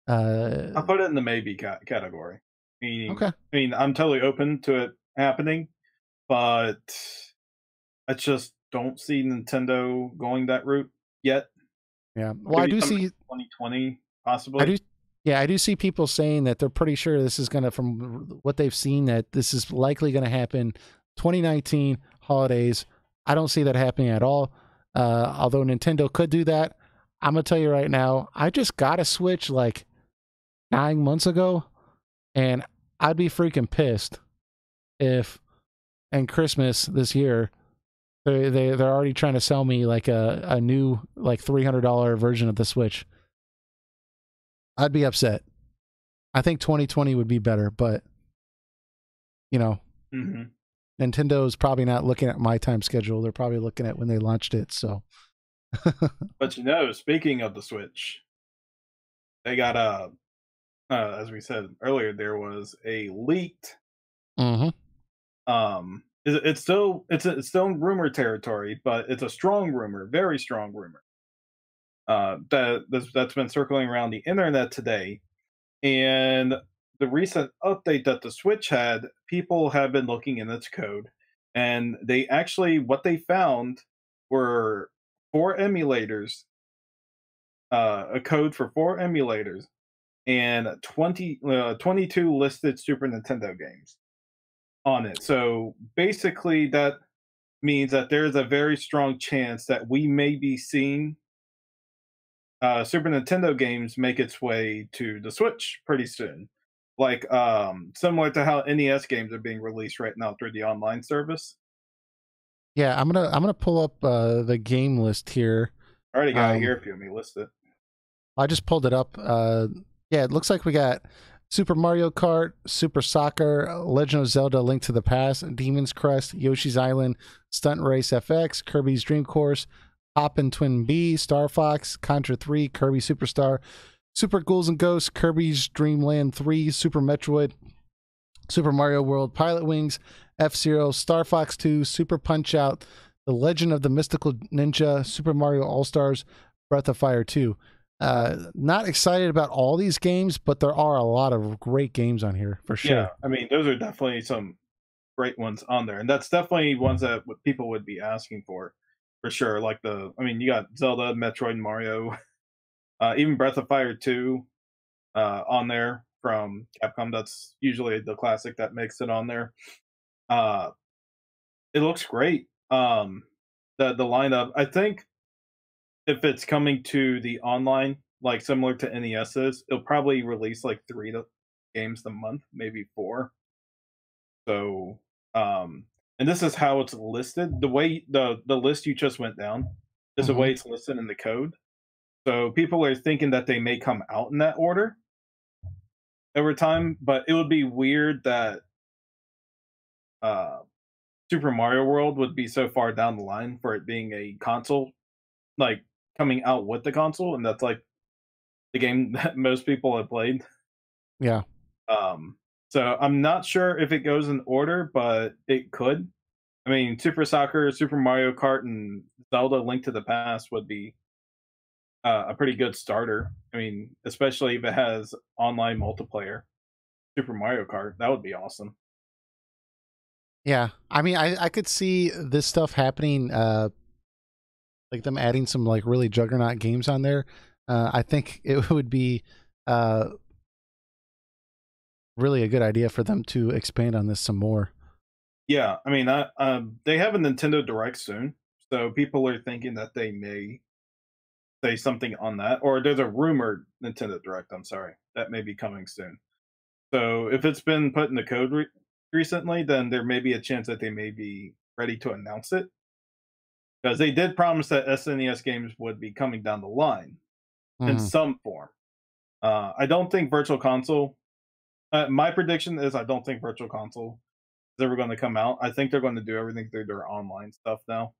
[SPEAKER 2] I'll put it in the maybe category.
[SPEAKER 1] Okay.
[SPEAKER 2] I mean, I'm totally open to it happening, but I just don't see Nintendo going that route yet.
[SPEAKER 1] Yeah. Well, I do see
[SPEAKER 2] 2020 possibly.
[SPEAKER 1] I do see people saying that they're pretty sure this is going to, from what they've seen, that this is likely going to happen 2019 holidays. I don't see that happening at all. Although Nintendo could do that. I'm going to tell you right now, I just got a Switch like 9 months ago, and I'd be freaking pissed if in Christmas this year they're already trying to sell me like a new like $300 version of the Switch. I'd be upset. I think 2020 would be better, but Nintendo's probably not looking at my time schedule. They're probably looking at when they launched it. So,
[SPEAKER 2] but speaking of the Switch, they got as we said earlier, there was a leaked. It's still in rumor territory, but it's a strong rumor, very strong rumor. That's been circling around the internet today, and the recent update that the Switch had, people have been looking in its code, and what they found were 4 emulators, a code for 4 emulators, and 22 listed Super Nintendo games on it. So basically that means that there's a very strong chance that we may be seeing Super Nintendo games make its way to the Switch pretty soon. Like similar to how NES games are being released right now through the online service.
[SPEAKER 1] Yeah, I'm gonna pull up the game list here.
[SPEAKER 2] I already got it here if you want me to list it.
[SPEAKER 1] I just pulled it up. Yeah, it looks like we got Super Mario Kart, Super Soccer, Legend of Zelda: Link to the Past, Demon's Crest, Yoshi's Island, Stunt Race FX, Kirby's Dream Course, Hoppin' Twin B, Star Fox, Contra 3, Kirby Superstar, Super Ghouls and Ghosts, Kirby's Dream Land 3, Super Metroid, Super Mario World, Pilot Wings, F-Zero, Star Fox 2, Super Punch-Out, The Legend of the Mystical Ninja, Super Mario All-Stars, Breath of Fire 2. Not excited about all these games, but there are a lot of great games on here for sure.
[SPEAKER 2] Yeah, I mean, those are definitely some great ones on there, and that's definitely ones that people would be asking for sure. Like I mean, you got Zelda, Metroid, and Mario, even Breath of Fire 2 on there from Capcom. That's usually the classic that makes it on there. Uh, it looks great. The lineup. I think if it's coming to the online, like similar to NES's, it'll probably release like games a month, maybe four. So, and this is how it's listed. The way the list you just went down is the
[SPEAKER 1] Mm-hmm.
[SPEAKER 2] way it's listed in the code. So people are thinking that they may come out in that order over time, but it would be weird that uh, Super Mario World would be so far down the line for it being a console, like coming out with the console, and that's like the game that most people have played.
[SPEAKER 1] Yeah.
[SPEAKER 2] Um, so I'm not sure if it goes in order, but it could. I mean, Super Soccer, Super Mario Kart, and Zelda: Link to the Past would be a pretty good starter. I mean, especially if it has online multiplayer. Super Mario Kart, that would be awesome.
[SPEAKER 1] Yeah. I mean, I could see this stuff happening, like them adding some like really juggernaut games on there. I think it would be uh, really a good idea for them to expand on this some more.
[SPEAKER 2] Yeah, I mean, they have a Nintendo Direct soon, so people are thinking that they may say something on that, or there's a rumored Nintendo Direct. I'm sorry, that may be coming soon. So if it's been put in the code recently, then there may be a chance that they may be ready to announce it, because they did promise that SNES games would be coming down the line in
[SPEAKER 1] Mhm.
[SPEAKER 2] some form. I don't think Virtual Console. My prediction is I don't think Virtual Console is ever going to come out. I think they're going to do everything through their online stuff now.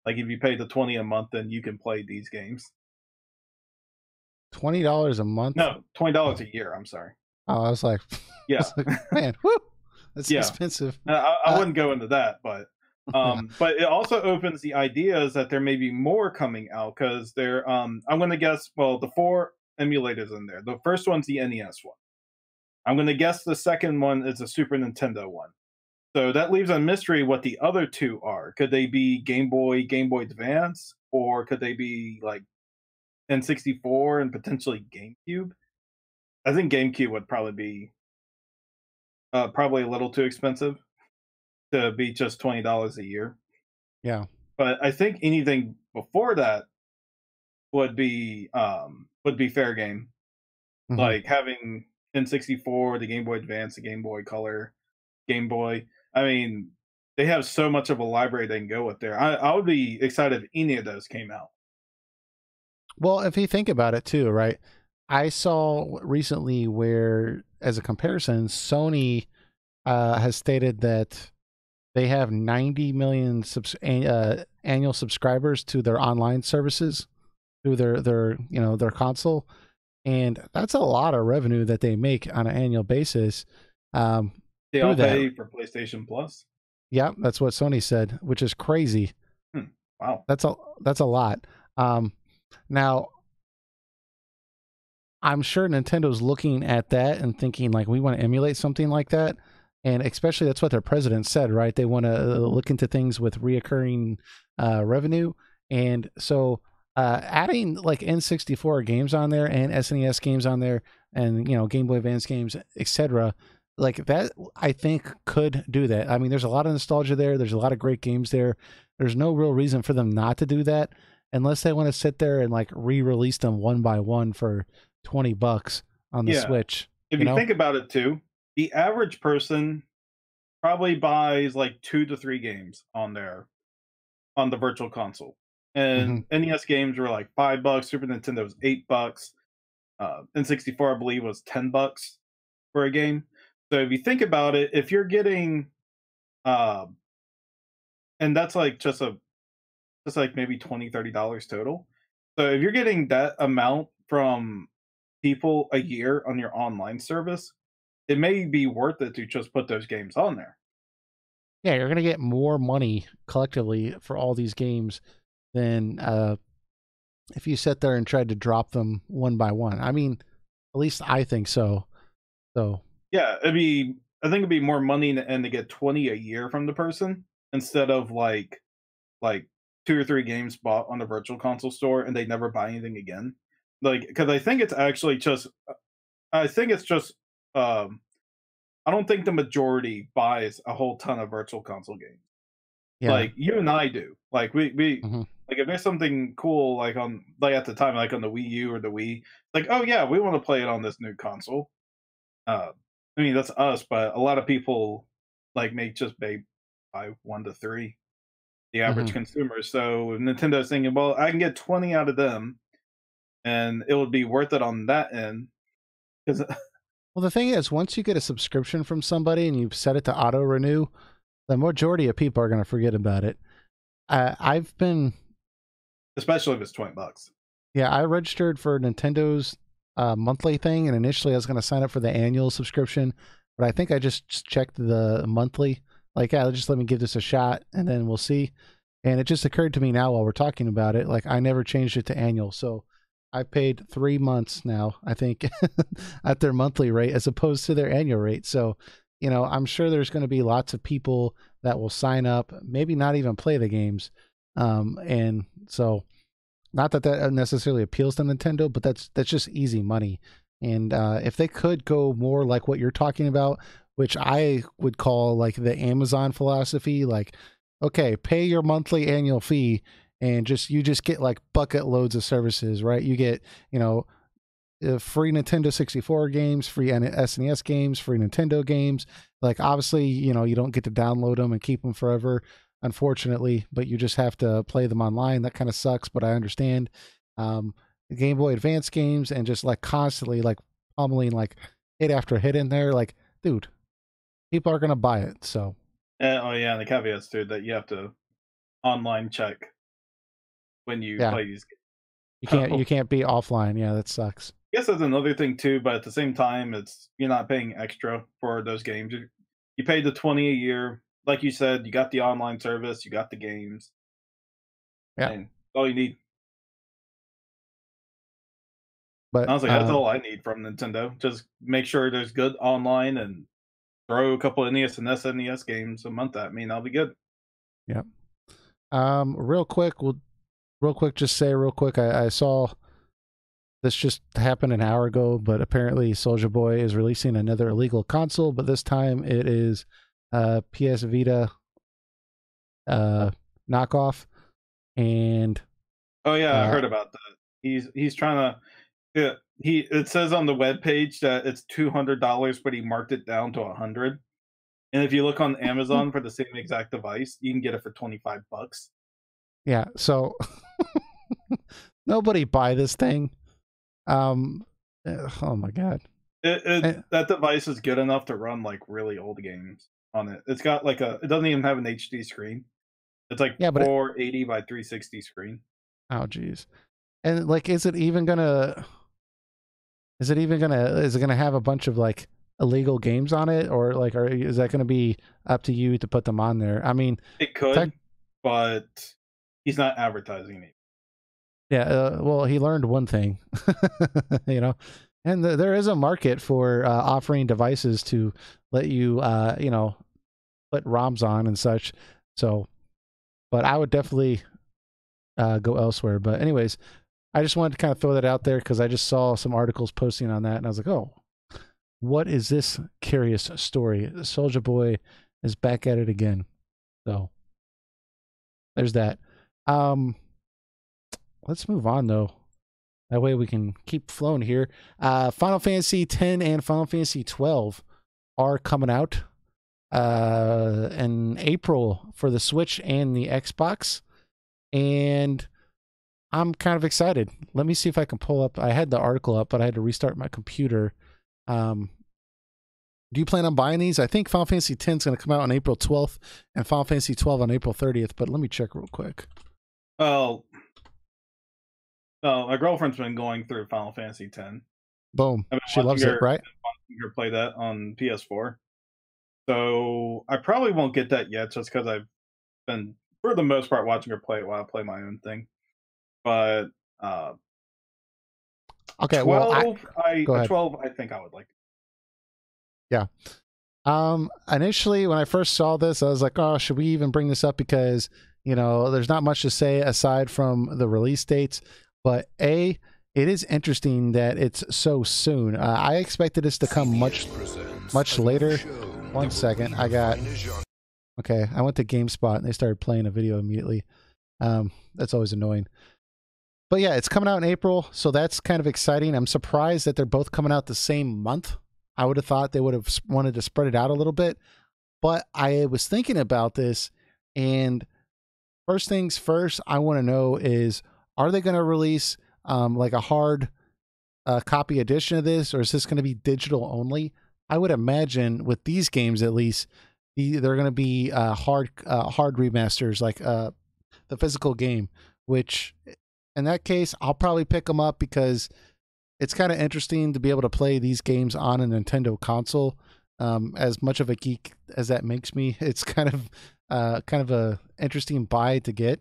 [SPEAKER 2] Like if you pay the 20 a month, then you can play these games.
[SPEAKER 1] $20 a month.
[SPEAKER 2] No, $20 a year. I'm sorry.
[SPEAKER 1] Oh, I was like, I
[SPEAKER 2] Yeah,
[SPEAKER 1] was like, man, whoo, that's
[SPEAKER 2] yeah.
[SPEAKER 1] expensive.
[SPEAKER 2] I
[SPEAKER 1] Uh,
[SPEAKER 2] wouldn't go into that, but
[SPEAKER 1] yeah.
[SPEAKER 2] but it also opens the ideas that there may be more coming out because they're I'm going to guess. Well, the four emulators in there. The first one's the NES one. I'm going to guess the second one is the Super Nintendo one. So that leaves a mystery what the other two are. Could they be Game Boy, Game Boy Advance, or could they be like N64 and potentially GameCube? I think GameCube would probably be probably a little too expensive to be just $20 a year.
[SPEAKER 1] Yeah.
[SPEAKER 2] But I think anything before that would be fair game.
[SPEAKER 1] Hmm.
[SPEAKER 2] Like having N64, the Game Boy Advance, the Game Boy Color, Game Boy. I mean, they have so much of a library they can go with there. I would be excited if any of those came out.
[SPEAKER 1] Well, if you think about it too, right? I saw recently where, as a comparison, Sony has stated that they have 90 million annual subscribers to their online services through their their console, and that's a lot of revenue that they make on an annual basis
[SPEAKER 2] They
[SPEAKER 1] through
[SPEAKER 2] all
[SPEAKER 1] that.
[SPEAKER 2] pay for PlayStation Plus.
[SPEAKER 1] Yeah, that's what Sony said, which is crazy.
[SPEAKER 2] Hmm. Wow.
[SPEAKER 1] That's a lot. Um, Now, I'm sure Nintendo's looking at that and thinking like we want to emulate something like that, and especially that's what their president said, right? They want to look into things with reoccurring revenue, and so adding like N64 games on there and SNES games on there, and Game Boy Advance games, etc. Like that, I think could do that. I mean, there's a lot of nostalgia there. There's a lot of great games there. There's no real reason for them not to do that, unless they want to sit there and like re-release them one by one for $20 on the
[SPEAKER 2] Yeah.
[SPEAKER 1] Switch,
[SPEAKER 2] If
[SPEAKER 1] you
[SPEAKER 2] you
[SPEAKER 1] know?
[SPEAKER 2] think about it too, the average person probably buys like 2 to 3 games on there on the virtual console.
[SPEAKER 1] Hmm.
[SPEAKER 2] And NES games were like $5, Super Nintendo was $8, N64 I believe was $10 for a game. So if you think about it, if you're getting uh, and that's like just like maybe $20-30 total. So if you're getting that amount from people a year on your online service, it may be worth it to just put those games on there.
[SPEAKER 1] Yeah, you're gonna get more money collectively for all these games than if you sit there and tried to drop them one by one. I mean, at least I think so. So
[SPEAKER 2] Yeah, it'd be I think it'd be more money and to get 20 a year from the person instead of like 2 or 3 games bought on the virtual console store and they never buy anything again. Like, because I think it's actually just, I think it's just, um, I don't think the majority buys a whole ton of virtual console games.
[SPEAKER 1] Yeah.
[SPEAKER 2] Like you and I do. Like we
[SPEAKER 1] Hmm.
[SPEAKER 2] like if there's something cool like on like at the time like on the Wii U or the Wii, like oh yeah, we want to play it on this new console. Uh, I mean that's us, but a lot of people like may just buy 1 to 3, the average
[SPEAKER 1] Hmm.
[SPEAKER 2] consumer. So Nintendo's thinking, well, I can get 20 out of them, and it would be worth it on that end. Because
[SPEAKER 1] Well, the thing is, once you get a subscription from somebody and you've set it to auto renew, the majority of people are going to forget about it. I've been,
[SPEAKER 2] especially if it's $20.
[SPEAKER 1] yeah, I registered for Nintendo's monthly thing, and initially I was going to sign up for the annual subscription, but I think I just checked the monthly. Like, yeah, just let me give this a shot, and then we'll see. And it just occurred to me now while we're talking about it, like I never changed it to annual, so I paid 3 months now, I think, at their monthly rate as opposed to their annual rate. So, I'm sure there's going to be lots of people that will sign up, maybe not even play the games, and so not that that necessarily appeals to Nintendo, but that's just easy money. And if they could go more like what you're talking about, which I would call like the Amazon philosophy, like okay, pay your monthly annual fee and you just get like bucket loads of services, right? You get, free Nintendo 64 games, free SNES games, free Nintendo games. Like obviously, you don't get to download them and keep them forever, unfortunately, but you just have to play them online. That kind of sucks, but I understand. Um, Game Boy Advance games and just like constantly like pummeling like hit after hit in there. Like, dude, people are gonna buy it. So
[SPEAKER 2] Oh yeah, and the caveats too that you have to online check when you
[SPEAKER 1] yeah,
[SPEAKER 2] play these
[SPEAKER 1] you
[SPEAKER 2] games.
[SPEAKER 1] can't
[SPEAKER 2] So
[SPEAKER 1] you can't be offline. Yeah, that sucks.
[SPEAKER 2] I guess that's another thing too, but at the same time, it's you're not paying extra for those games. You pay the 20 a year, like you said. You got the online service, you got the games,
[SPEAKER 1] Yeah,
[SPEAKER 2] and all you need.
[SPEAKER 1] but
[SPEAKER 2] Honestly, that's all I need from Nintendo. Just make sure there's good online and throw a couple NES and SNES games a month at me, and I'll be good.
[SPEAKER 1] yeah. Real quick, just say real quick. I saw this just happened an hour ago, but apparently Soldier Boy is releasing another illegal console, but this time it is PS Vita uh, knockoff, and
[SPEAKER 2] Oh yeah, I
[SPEAKER 1] uh,
[SPEAKER 2] heard about that. He's trying to. Yeah, he it says on the web page that it's $200, but he marked it down to 100. And if you look on Amazon for the same exact device, you can get it for $25.
[SPEAKER 1] yeah, so nobody buy this thing. Um, oh my god. Eh,
[SPEAKER 2] That device is good enough to run like really old games on it. It's got like a. It doesn't even have an HD screen. It's like
[SPEAKER 1] yeah, but
[SPEAKER 2] 480 by 360 screen.
[SPEAKER 1] oh geez, and like, is it gonna have a bunch of like illegal games on it, or like, is that gonna be up to you to put them on there? I mean,
[SPEAKER 2] It
[SPEAKER 1] tech,
[SPEAKER 2] could, but he's not advertising it.
[SPEAKER 1] yeah. Well, he learned one thing, you know, and there is a market for offering devices to let you, put ROMs on and such. So, but I would definitely go elsewhere. But anyways, I just wanted to kind of throw that out there because I just saw some articles posting on that, and I was like, oh, what is this curious story? Soldier Boy is back at it again. So there's that. Um, let's move on though. That way we can keep flowing here. Final Fantasy X and Final Fantasy XII are coming out in April for the Switch and the Xbox, and I'm kind of excited. Let me see if I can pull up. I had the article up, but I had to restart my computer. Um, do you plan on buying these? I think Final Fantasy X is going to come out on April 12th and Final Fantasy 12 on April 30th, but let me check real quick.
[SPEAKER 2] Oh, my girlfriend's been going through Final Fantasy X.
[SPEAKER 1] Boom.
[SPEAKER 2] I've been
[SPEAKER 1] She
[SPEAKER 2] watching
[SPEAKER 1] loves it,
[SPEAKER 2] her,
[SPEAKER 1] right?
[SPEAKER 2] play that on PS4. So I probably won't get that yet, just because I've been, for the most part, watching her play it while I play my own thing. But uh,
[SPEAKER 1] Okay, well,
[SPEAKER 2] 12,
[SPEAKER 1] go ahead.
[SPEAKER 2] 12, I think I would like.
[SPEAKER 1] Yeah. Initially, when I first saw this, I was like, oh, should we even bring this up? Because, there's not much to say aside from the release dates. But it is interesting that it's so soon. I expected this to come much later. One second. Okay, I went to GameSpot and they started playing a video immediately. That's always annoying. But yeah, it's coming out in April, so that's kind of exciting. I'm surprised that they're both coming out the same month. I would have thought they would have wanted to spread it out a little bit. But I was thinking about this, and first things first, I want to know is, are they going to release like a hard copy edition of this, or is this going to be digital only? I would imagine with these games, at least, they're going to be hard remasters, like the physical game, which in that case, I'll probably pick them up because it's kind of interesting to be able to play these games on a Nintendo console. As much of a geek as that makes me, it's kind of a interesting buy to get.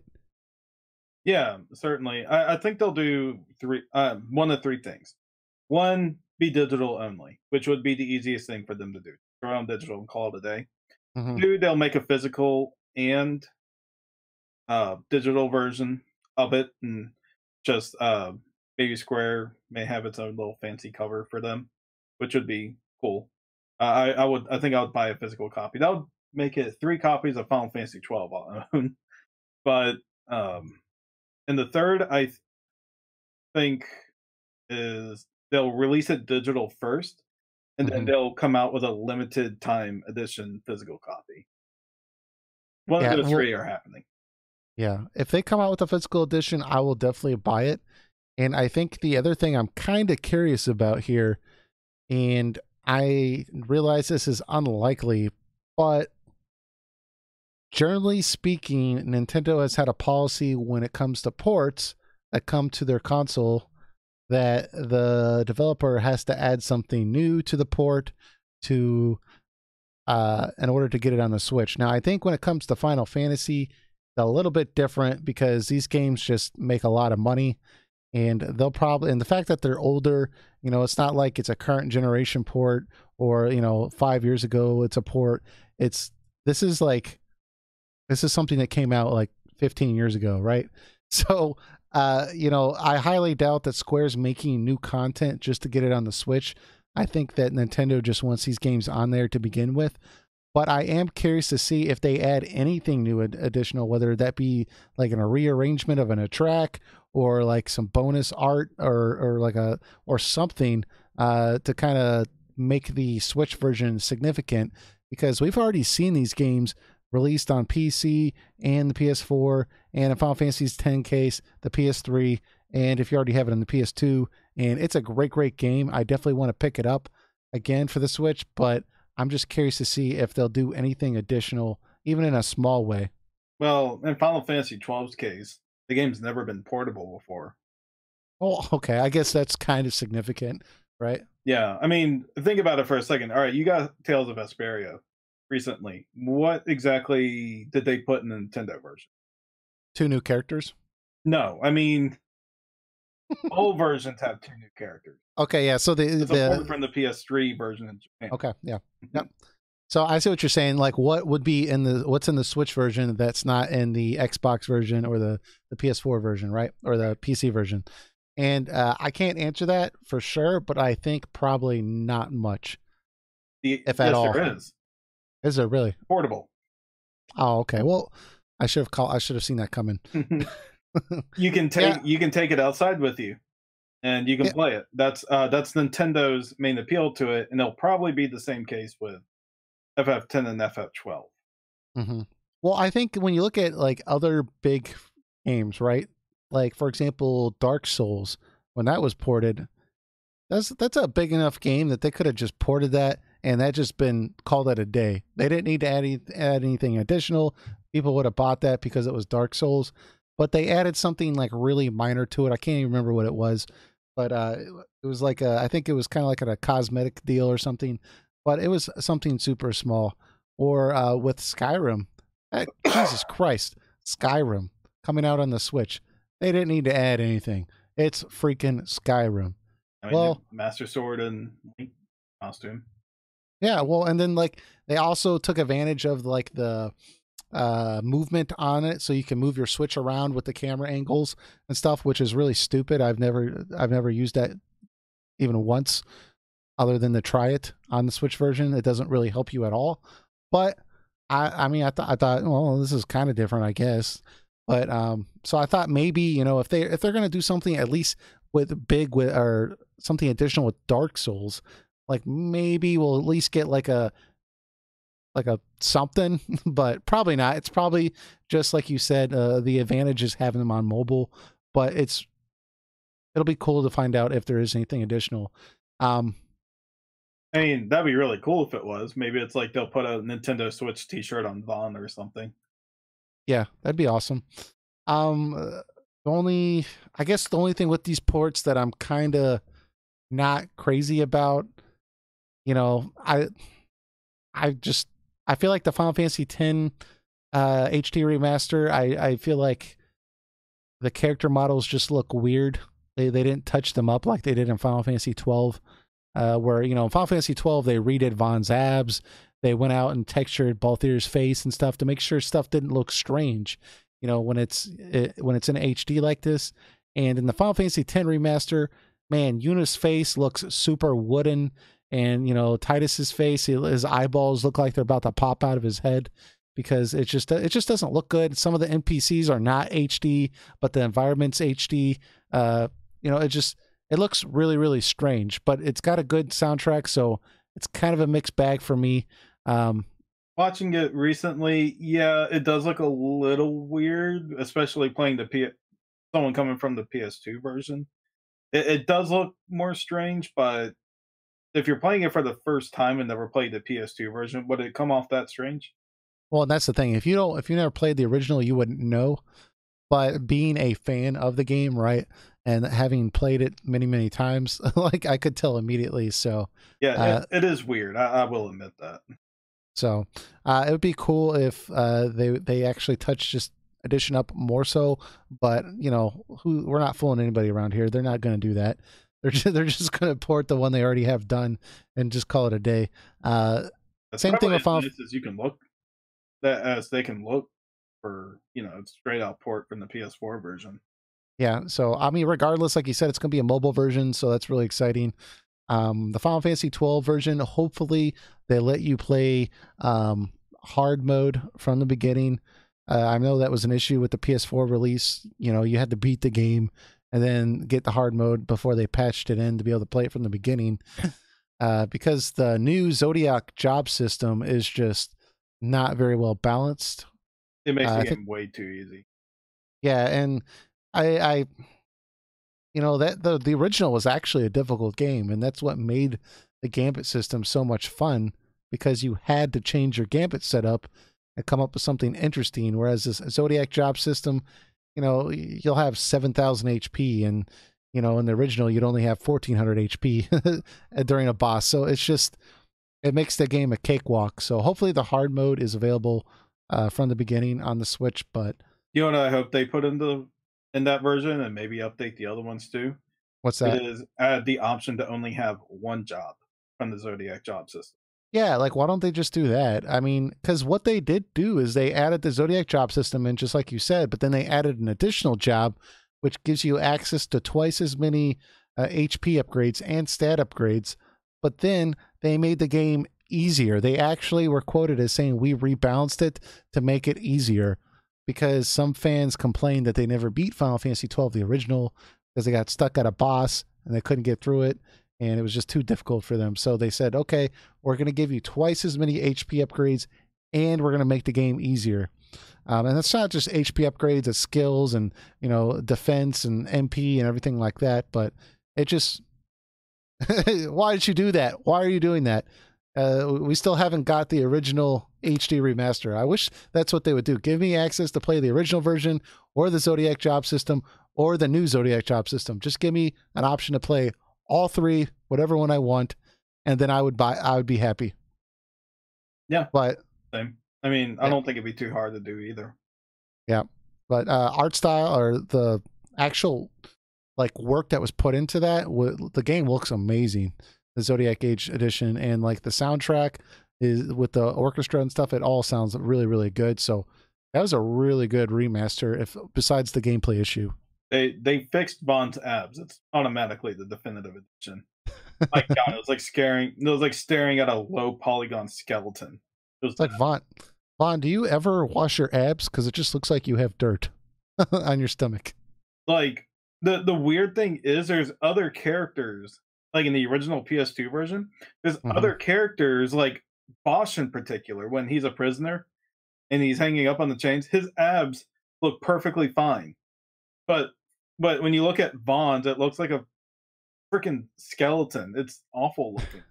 [SPEAKER 2] Yeah, certainly. I think they'll do one of three things. One, be digital only, which would be the easiest thing for them to do. Throw on digital and call it a day.
[SPEAKER 1] Mm-hmm.
[SPEAKER 2] Two, they'll make a physical and digital version of it, and just Baby Square may have its own little fancy cover for them, which would be cool. I think I would buy a physical copy. That would make it 3 copies of Final Fantasy 12 I'll own. But and the third, I think, is they'll release it digital first, and then they'll come out with a limited time edition physical copy. One of those three are happening.
[SPEAKER 1] Yeah, if they come out with a physical edition, I will definitely buy it. And I think the other thing I'm kind of curious about here, and I realize this is unlikely, but generally speaking, Nintendo has had a policy when it comes to ports that come to their console that the developer has to add something new to the port to in order to get it on the Switch. Now, I think when it comes to Final Fantasy, a little bit different because these games just make a lot of money, and they'll probably, and the fact that they're older, it's not like it's a current generation port or 5 years ago it's a port. This is something that came out like 15 years ago, right? So I highly doubt that Square's making new content just to get it on the Switch. I think that Nintendo just wants these games on there to begin with. But I am curious to see if they add anything new additional, whether that be like a rearrangement of a track or like some bonus art or something to kind of make the Switch version significant, because we've already seen these games released on PC and the PS4, and in Final Fantasy X case, the PS3, and if you already have it on the PS2, and it's a great game. I definitely want to pick it up again for the Switch, but I'm just curious to see if they'll do anything additional, even in a small way.
[SPEAKER 2] Well, in Final Fantasy XII's case, the game's never been portable before.
[SPEAKER 1] Oh, okay. I guess that's kind of significant, right?
[SPEAKER 2] Yeah. I mean, think about it for a second. All right, you got Tales of Vesperia recently. What exactly did they put in the Nintendo version?
[SPEAKER 1] 2 new characters?
[SPEAKER 2] No, I mean, all versions have 2 new characters.
[SPEAKER 1] Okay, yeah. So
[SPEAKER 2] it's a port from the PS3 version in Japan.
[SPEAKER 1] Okay, yeah, yep. So I see what you're saying. Like, what would be what's in the Switch version that's not in the Xbox version or the PS4 version, right? Or the PC version? And I can't answer that for sure, but I think probably not much, if at all.
[SPEAKER 2] There is.
[SPEAKER 1] Is there really?
[SPEAKER 2] Portable.
[SPEAKER 1] Oh, okay. Well, I should have seen that coming.
[SPEAKER 2] You can take it outside with you, and you can play it. That's Nintendo's main appeal to it, and it'll probably be the same case with FF10 and FF12.
[SPEAKER 1] Mm-hmm. Well, I think when you look at like other big games, right? Like for example, Dark Souls, when that was ported, that's a big enough game that they could have just ported that, and that just been called it a day. They didn't need to add anything additional. People would have bought that because it was Dark Souls, but they added something like really minor to it. I can't even remember what it was, but it was like I think it was kind of like a cosmetic deal or something, but it was something super small. Or with Skyrim, Jesus Christ, Skyrim coming out on the Switch. They didn't need to add anything. It's freaking Skyrim.
[SPEAKER 2] I mean, Master Sword and Link costume.
[SPEAKER 1] Yeah, well, and then like they also took advantage of like the movement on it, so you can move your Switch around with the camera angles and stuff, which is really stupid. I've never used that even once, other than to try it on the Switch version. It doesn't really help you at all. But I mean, I thought, well, this is kind of different, I guess. But so I thought maybe, if they're gonna do something at least with or something additional with Dark Souls, like maybe we'll at least get like a something, but probably not. It's probably just like you said, the advantage is having them on mobile, but it'll be cool to find out if there is anything additional. Um,
[SPEAKER 2] I mean, that'd be really cool if it was. Maybe it's like they'll put a Nintendo Switch T-shirt on Vaughn or something.
[SPEAKER 1] yeah, that'd be awesome. I guess the only thing with these ports that I'm kind of not crazy about, you know, I just I feel like the Final Fantasy X HD remaster. I feel like the character models just look weird. They didn't touch them up like they did in Final Fantasy 12. Where in Final Fantasy 12 they redid Vaughn's abs, they went out and textured Balthier's face and stuff to make sure stuff didn't look strange, when it's in HD like this. And in the Final Fantasy X remaster, man, Yuna's face looks super wooden, and Titus's face, his eyeballs look like they're about to pop out of his head because it just doesn't look good. Some of the NPCs are not HD, but the environment's HD. It looks really, really strange, but it's got a good soundtrack, so it's kind of a mixed bag for me.
[SPEAKER 2] Watching it recently, yeah, it does look a little weird, especially playing someone coming from the PS2 version. It does look more strange, but if you're playing it for the first time and never played the PS2 version, would it come off that strange?
[SPEAKER 1] Well, that's the thing. If you never played the original, you wouldn't know. But being a fan of the game, right, and having played it many, many times, like I could tell immediately. So
[SPEAKER 2] Yeah, it is weird. I will admit that.
[SPEAKER 1] So it would be cool if they actually touch just addition up more so. But we're not fooling anybody around here. They're not going to do that. They're just going to port the one they already have done and just call it a day. Same thing with Final.
[SPEAKER 2] Nice as you can look that as they can look for straight out port from the PS4 version.
[SPEAKER 1] Yeah. So I mean, regardless, like you said, it's going to be a mobile version, so that's really exciting. The Final Fantasy 12 version, hopefully they let you play hard mode from the beginning. I know that was an issue with the PS4 release. You had to beat the game and then get the hard mode before they patched it in to be able to play it from the beginning. Because the new Zodiac job system is just not very well balanced.
[SPEAKER 2] It makes the game way too easy.
[SPEAKER 1] Yeah, and I that the original was actually a difficult game, and that's what made the Gambit system so much fun, because you had to change your Gambit setup and come up with something interesting. Whereas this Zodiac job system, you'll have 7,000 HP, and in the original you'd only have 1,400 HP during a boss. So it makes the game a cakewalk. So hopefully the hard mode is available from the beginning on the Switch. But
[SPEAKER 2] what I hope they put in that version, and maybe update the other ones too?
[SPEAKER 1] What's that?
[SPEAKER 2] It is add the option to only have one job from the Zodiac job system.
[SPEAKER 1] Yeah, like why don't they just do that? I mean, because what they did do is they added the Zodiac job system in, just like you said, but then they added an additional job, which gives you access to twice as many HP upgrades and stat upgrades. But then they made the game easier. They actually were quoted as saying, "We rebalanced it to make it easier," because some fans complained that they never beat Final Fantasy 12, the original, because they got stuck at a boss and they couldn't get through it, and it was just too difficult for them. So they said, okay, we're going to give you twice as many HP upgrades, and we're going to make the game easier. And that's not just HP upgrades, it's skills and defense and MP and everything like that. But it just why did you do that? Why are you doing that? We still haven't got the original HD remaster. I wish that's what they would do. Give me access to play the original version or the Zodiac job system or the new Zodiac job system. Just give me an option to play all three, whatever one I want, and then I would be happy.
[SPEAKER 2] Yeah.
[SPEAKER 1] But
[SPEAKER 2] same. I mean, I don't think it'd be too hard to do either.
[SPEAKER 1] Yeah. But art style, or the actual like work that was put into that, the game looks amazing. the Zodiac Age edition, and like the soundtrack is with the orchestra and stuff. It all sounds really, really good. So that was a really good remaster. If besides the gameplay issue,
[SPEAKER 2] They fixed Vaughn's abs. It's automatically the definitive edition. My God, it was like scaring. It was like staring at a low polygon skeleton. It was
[SPEAKER 1] it's like Vaughn, do you ever wash your abs? Because it just looks like you have dirt on your stomach.
[SPEAKER 2] like the weird thing is there's other characters like in the original PS2 version. There's other characters like Bosch in particular when he's a prisoner and he's hanging up on the chains. His abs look perfectly fine, but when you look at Vaughn's, it looks like a freaking skeleton. It's awful looking.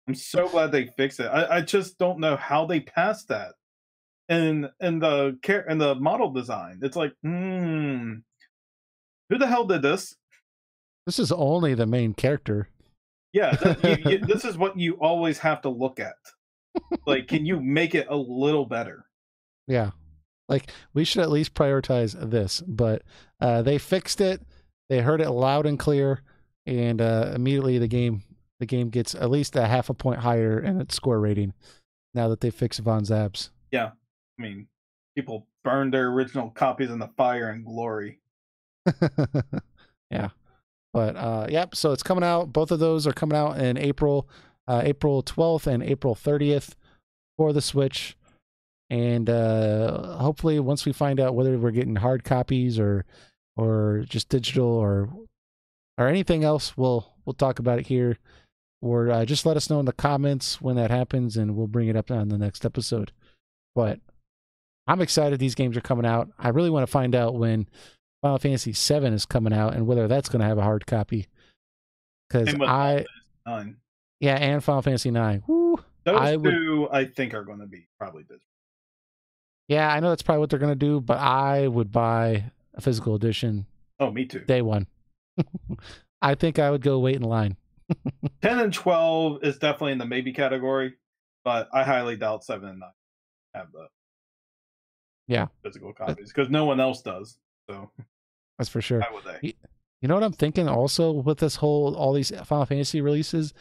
[SPEAKER 2] I'm so glad they fixed it. I just don't know how they passed that in the model design. It's like, who the hell did this?
[SPEAKER 1] This is only the main character.
[SPEAKER 2] Yeah, this is what you always have to look at. Like, can you make it a little better?
[SPEAKER 1] Yeah, like we should at least prioritize this. But they fixed it. They heard it loud and clear, and immediately the game gets at least a half a point higher in its score rating now that they fixed Vaughn's abs.
[SPEAKER 2] Yeah, I mean, people burned their original copies in the fire and glory.
[SPEAKER 1] Yeah, but yep. So it's coming out. Both of those are coming out in April, April 12th and April 30th for the Switch. And hopefully, once we find out whether we're getting hard copies or just digital or anything else, we'll talk about it here. Or just let us know in the comments when that happens, and we'll bring it up on the next episode. But I'm excited these games are coming out. I really want to find out when Final Fantasy VII is coming out and whether that's going to have a hard copy. Because yeah, and Final Fantasy IX. Woo,
[SPEAKER 2] those two, I think, are going to be probably digital.
[SPEAKER 1] Yeah, I know that's probably what they're going to do, but I would buy a physical edition.
[SPEAKER 2] Oh, me too.
[SPEAKER 1] Day one. I think I would go wait in line.
[SPEAKER 2] 10 and 12 is definitely in the maybe category, but I highly doubt 7 and 9 have the physical copies because no one else does. So
[SPEAKER 1] that's for sure.
[SPEAKER 2] Why would they?
[SPEAKER 1] You know what I'm thinking also with this all these Final Fantasy releases?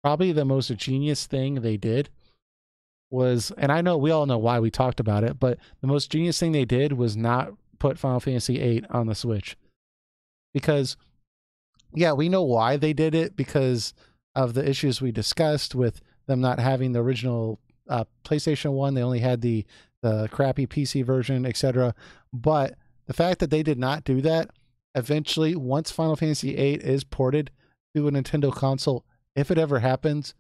[SPEAKER 1] Probably the most genius thing they did was, and I know we all know why we talked about it, but the most genius thing they did was not put Final Fantasy VIII on the Switch. Because yeah, we know why they did it because of the issues we discussed with them not having the original PlayStation 1. They only had the crappy PC version, etc. But the fact that they did not do that, eventually, once Final Fantasy VIII is ported to a Nintendo console, if it ever happens,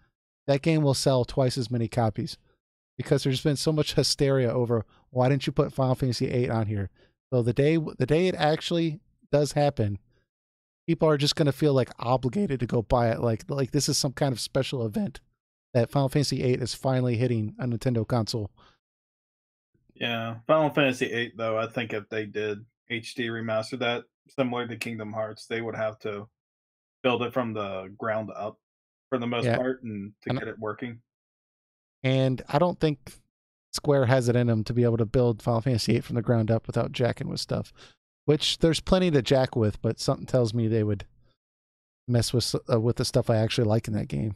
[SPEAKER 1] that game will sell twice as many copies because there's been so much hysteria over why didn't you put Final Fantasy VIII on here? So the day it actually does happen, people are just going to feel like obligated to go buy it. Like this is some kind of special event that Final Fantasy VIII is finally hitting a Nintendo console.
[SPEAKER 2] Yeah, Final Fantasy VIII, though, I think if they did HD remaster that, similar to Kingdom Hearts, they would have to build it from the ground up for the most part and get it working.
[SPEAKER 1] And I don't think Square has it in them to be able to build Final Fantasy VIII from the ground up without jacking with stuff. Which there's plenty to jack with, but something tells me they would mess with the stuff I actually like in that game.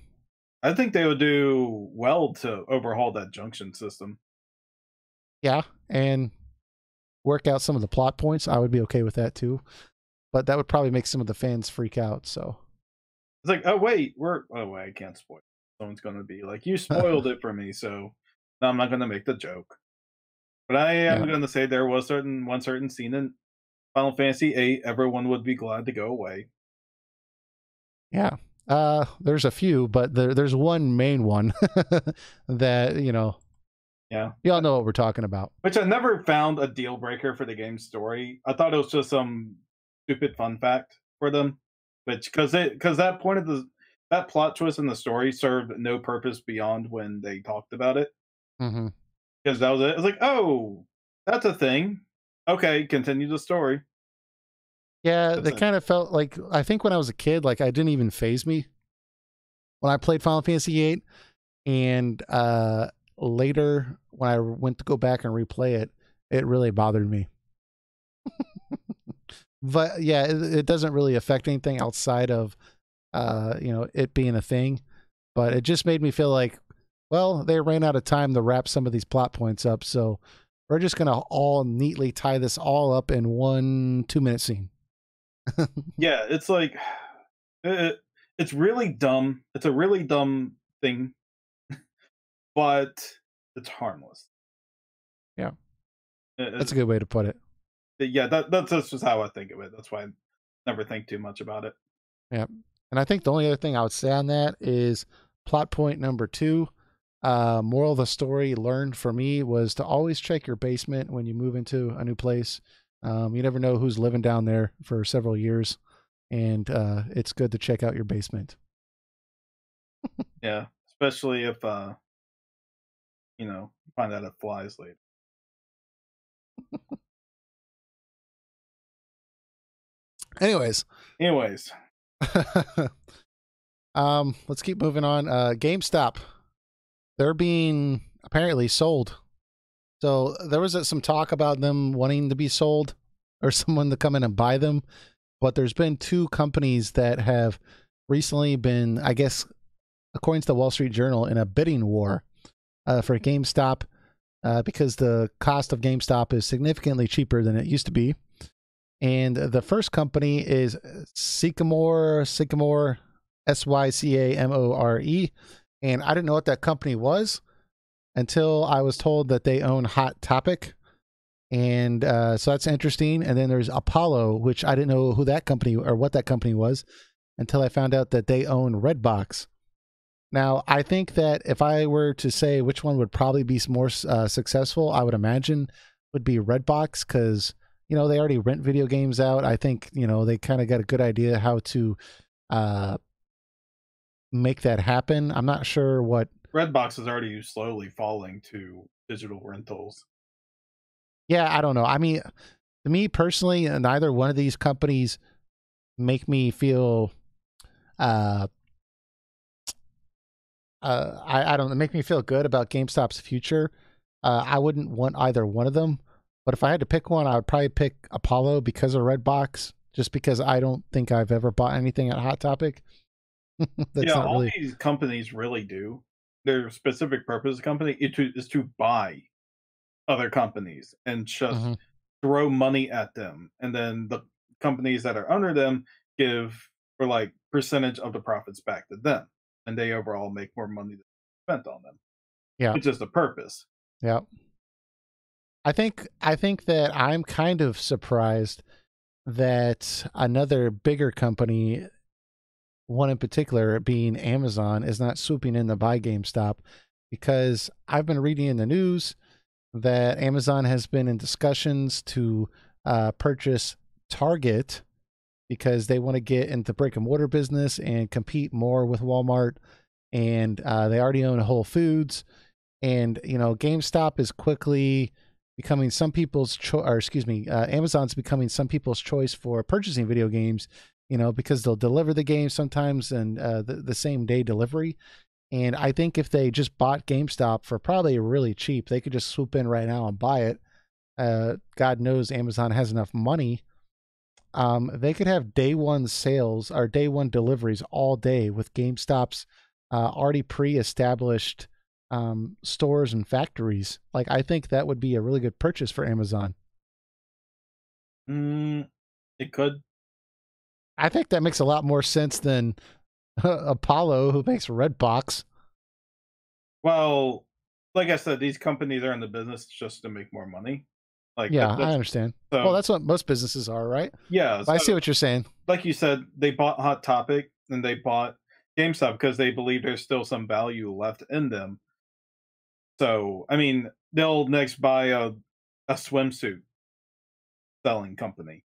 [SPEAKER 2] I think they would do well to overhaul that junction system.
[SPEAKER 1] Yeah, and work out some of the plot points. I would be okay with that too, but that would probably make some of the fans freak out. So
[SPEAKER 2] it's like, oh wait, I can't spoil. Someone's going to be like, you spoiled it for me, so no, I'm not going to make the joke. But I am going to say there was one certain scene in Final Fantasy VIII, everyone would be glad to go away.
[SPEAKER 1] Yeah. There's a few, but there's one main one that, you know, you all know what we're talking about.
[SPEAKER 2] Which I never found a deal breaker for the game's story. I thought it was just some stupid fun fact for them. Which, because that point of that plot twist in the story served no purpose beyond when they talked about it. Because that was it. It was like, oh, that's a thing. Okay, continue the story.
[SPEAKER 1] Yeah, they kind of felt like, I think when I was a kid, like I didn't even faze me when I played Final Fantasy VIII. And later, when I went to go back and replay it, it really bothered me. But yeah, it doesn't really affect anything outside of, you know, it being a thing. but it just made me feel like, well, they ran out of time to wrap some of these plot points up, so we're just gonna all neatly tie this all up in one 2-minute scene.
[SPEAKER 2] Yeah, it's like it's really dumb. It's a really dumb thing, but it's harmless.
[SPEAKER 1] Yeah,
[SPEAKER 2] It-
[SPEAKER 1] that's a good way to put it.
[SPEAKER 2] yeah, that's just how I think of it. That's why I never think too much about it.
[SPEAKER 1] Yeah. And I think the only other thing I would say on that is plot point number 2. Moral of the story learned for me was to always check your basement when you move into a new place. You never know who's living down there for several years, and it's good to check out your basement.
[SPEAKER 2] Yeah, especially if you find out it flies later.
[SPEAKER 1] Anyways,
[SPEAKER 2] Anyways,
[SPEAKER 1] let's keep moving on. GameStop, they're being apparently sold. So there was some talk about them wanting to be sold or someone to come in and buy them. But there's been 2 companies that have recently been, I guess, according to the Wall Street Journal, in a bidding war for GameStop because the cost of GameStop is significantly cheaper than it used to be. And the first company is Sycamore, Sycamore, Sycamore. And I didn't know what that company was until I was told that they own Hot Topic. And so that's interesting. And then there's Apollo, which I didn't know who that company or what that company was until I found out that they own Redbox. Now, I think that if I were to say which one would probably be more successful, I would imagine would be Redbox because, they already rent video games out. I think, they kind of got a good idea how to make that happen. I'm not sure what.
[SPEAKER 2] Redbox is already slowly falling to digital rentals.
[SPEAKER 1] Yeah, I don't know. I mean, to me personally, neither one of these companies make me feel I don't know, make me feel good about GameStop's future. I wouldn't want either one of them, but if I had to pick one, I would probably pick Apollo because of Redbox, just because I don't think I've ever bought anything at Hot Topic.
[SPEAKER 2] Yeah, all these companies really do. Their specific purpose of company is to buy other companies and just throw money at them, and then the companies that are under them give for like percentage of the profits back to them, and they overall make more money than spent on them.
[SPEAKER 1] Yeah,
[SPEAKER 2] it's just a purpose.
[SPEAKER 1] Yeah, I think that I'm kind of surprised that another bigger company, one in particular being Amazon, is not swooping in to buy GameStop, because I've been reading in the news that Amazon has been in discussions to purchase Target because they want to get into brick and mortar business and compete more with Walmart. And they already own Whole Foods. And, GameStop is quickly becoming some people's Amazon's becoming some people's choice for purchasing video games, because they'll deliver the game sometimes and the same day delivery. And I think if they just bought GameStop for probably really cheap, they could just swoop in right now and buy it. God knows Amazon has enough money. They could have day one sales or day one deliveries all day with GameStop's already pre-established stores and factories. Like, I think that would be a really good purchase for Amazon.
[SPEAKER 2] It could.
[SPEAKER 1] I think that makes a lot more sense than Apollo, who makes Redbox.
[SPEAKER 2] Well, like I said, these companies are in the business just to make more money. Like,
[SPEAKER 1] yeah, I understand. So, well, that's what most businesses are, right?
[SPEAKER 2] Yeah,
[SPEAKER 1] so, I see what you're saying.
[SPEAKER 2] Like you said, they bought Hot Topic and they bought GameStop because they believe there's still some value left in them. So, I mean, they'll next buy a swimsuit selling company.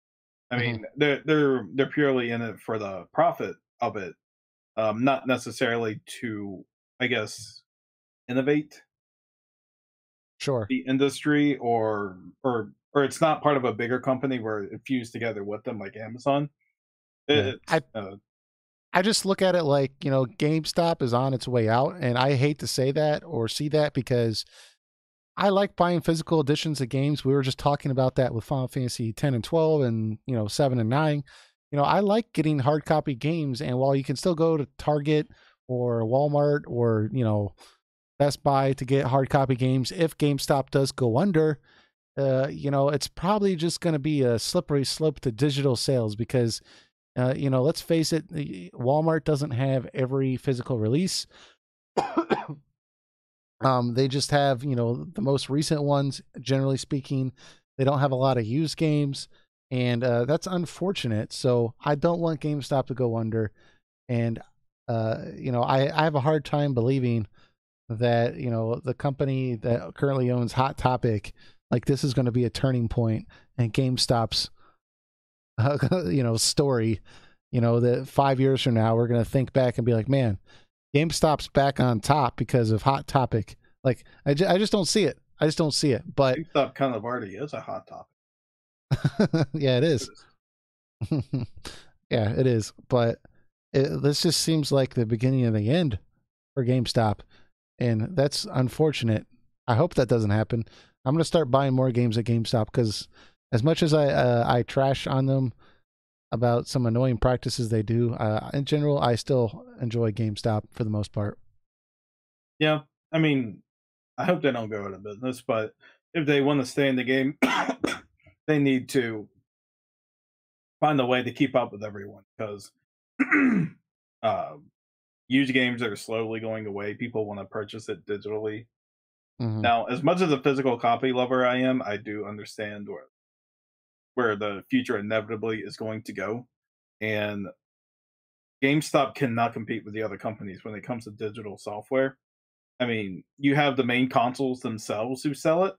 [SPEAKER 2] I mean, they're purely in it for the profit of it, not necessarily to, I guess, innovate the industry, or it's not part of a bigger company where it fused together with them like Amazon.
[SPEAKER 1] I just look at it like, GameStop is on its way out, and I hate to say that or see that because I like buying physical editions of games. We were just talking about that with Final Fantasy 10 and 12 and, 7 and 9. I like getting hard copy games, and while you can still go to Target or Walmart or, Best Buy to get hard copy games. If GameStop does go under, it's probably just going to be a slippery slope to digital sales because, let's face it, Walmart doesn't have every physical release. They just have, the most recent ones, generally speaking. They don't have a lot of used games, and that's unfortunate. So I don't want GameStop to go under. And, I have a hard time believing that, the company that currently owns Hot Topic, like this is going to be a turning point and GameStop's, story, that 5 years from now, we're going to think back and be like, man, GameStop's back on top because of Hot Topic. Like, I just don't see it. I just don't see it. But
[SPEAKER 2] GameStop kind of already is a hot topic.
[SPEAKER 1] Yeah, it is. Yeah, it is. But this just seems like the beginning of the end for GameStop. And that's unfortunate. I hope that doesn't happen. I'm going to start buying more games at GameStop because as much as I trash on them about some annoying practices they do, in general, I still enjoy GameStop for the most part.
[SPEAKER 2] Yeah, I mean, I hope they don't go out of business, but if they want to stay in the game, they need to find a way to keep up with everyone because used games are slowly going away. People want to purchase it digitally.
[SPEAKER 1] Mm-hmm.
[SPEAKER 2] Now, as much as a physical copy lover I am, I do understand where the future inevitably is going to go. And GameStop cannot compete with the other companies when it comes to digital software. I mean, you have the main consoles themselves who sell it.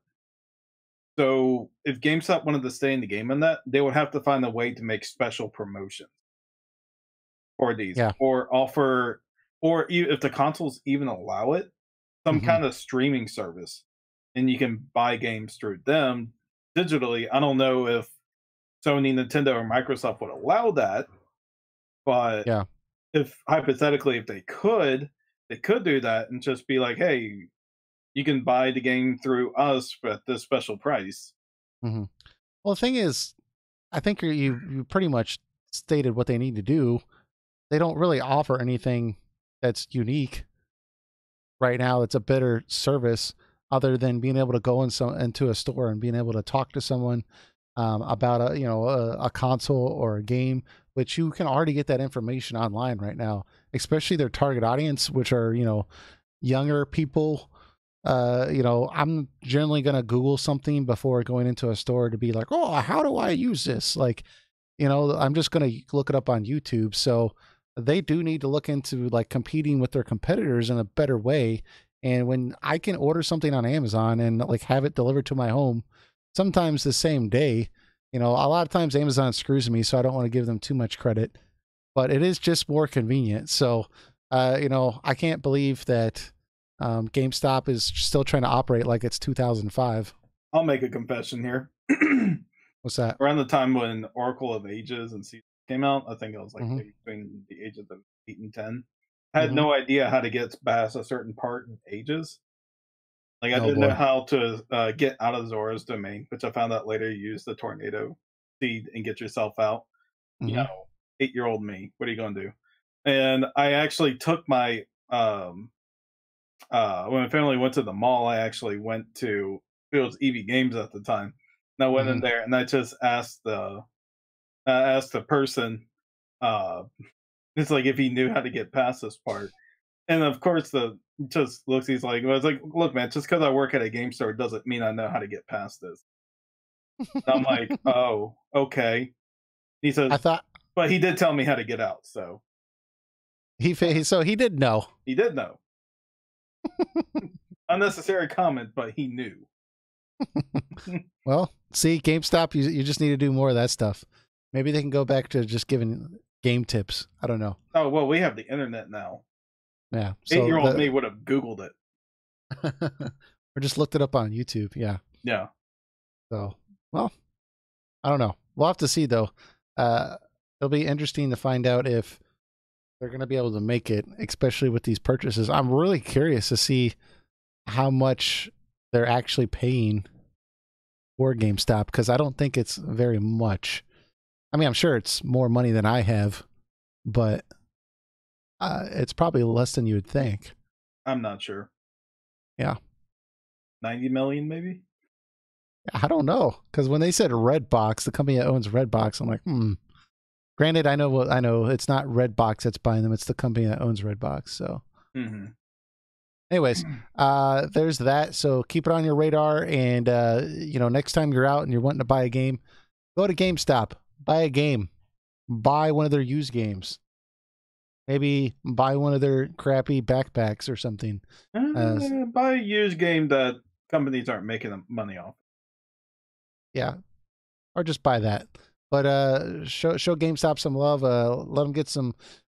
[SPEAKER 2] So if GameStop wanted to stay in the game on that, they would have to find a way to make special promotions for these,
[SPEAKER 1] Yeah.
[SPEAKER 2] or offer, or if the consoles even allow it, some kind of streaming service, and you can buy games through them digitally. I don't know if Sony, Nintendo, or Microsoft would allow that, but
[SPEAKER 1] Yeah.
[SPEAKER 2] if hypothetically, if they could do that and just be like, hey, you can buy the game through us at this special price.
[SPEAKER 1] Well, the thing is, I think you pretty much stated what they need to do. They don't really offer anything that's unique right now. It's a better service other than being able to go into a store and being able to talk to someone about a console or a game, which you can already get that information online right now, especially their target audience, which are, younger people. I'm generally going to Google something before going into a store to be like, oh, how do I use this? Like, I'm just going to look it up on YouTube. So they do need to look into like competing with their competitors in a better way. And when I can order something on Amazon and like have it delivered to my home, sometimes the same day, a lot of times Amazon screws me, so I don't want to give them too much credit, but it is just more convenient. So, I can't believe that GameStop is still trying to operate like it's 2005.
[SPEAKER 2] I'll make a confession here.
[SPEAKER 1] What's that?
[SPEAKER 2] Around the time when Oracle of Ages and Seasons came out, I think it was like between the ages of 8 and 10. I had no idea how to get past a certain part in Ages. Like, I didn't know how to get out of Zora's domain, which I found out later. You use the tornado seed and get yourself out. 8-year-old me. What are you going to do? And I actually took my when my family went to the mall, I actually went to, it was EV Games at the time. And I went in there and I just asked the person, it's like if he knew how to get past this part. And of course, he's like, I was like, look, man, just because I work at a game store doesn't mean I know how to get past this. And I'm like, oh, okay. He says, but he did tell me how to get out. So
[SPEAKER 1] he did know.
[SPEAKER 2] He did know. Unnecessary comment, but he knew.
[SPEAKER 1] Well, see, GameStop, you just need to do more of that stuff. Maybe they can go back to just giving game tips. I don't know.
[SPEAKER 2] Oh, well, we have the internet now.
[SPEAKER 1] Yeah.
[SPEAKER 2] So 8-year-old me would have Googled it.
[SPEAKER 1] Or just looked it up on YouTube. Yeah.
[SPEAKER 2] Yeah.
[SPEAKER 1] So, well, I don't know. We'll have to see, though. It'll be interesting to find out if they're going to be able to make it, especially with these purchases. I'm really curious to see how much they're actually paying for GameStop, because I don't think it's very much. I mean, I'm sure it's more money than I have, but It's probably less than you would think.
[SPEAKER 2] I'm not sure.
[SPEAKER 1] Yeah.
[SPEAKER 2] 90 million, maybe?
[SPEAKER 1] I don't know, because when they said Redbox, the company that owns Redbox, I'm like, hmm. Granted, I know it's not Redbox that's buying them; it's the company that owns Redbox. So, anyways, there's that. So keep it on your radar, and next time you're out and you're wanting to buy a game, go to GameStop, buy a game, buy one of their used games. Maybe buy one of their crappy backpacks or something.
[SPEAKER 2] Buy a used game that companies aren't making money off.
[SPEAKER 1] Yeah, or just buy that. But show GameStop some love. Let them get some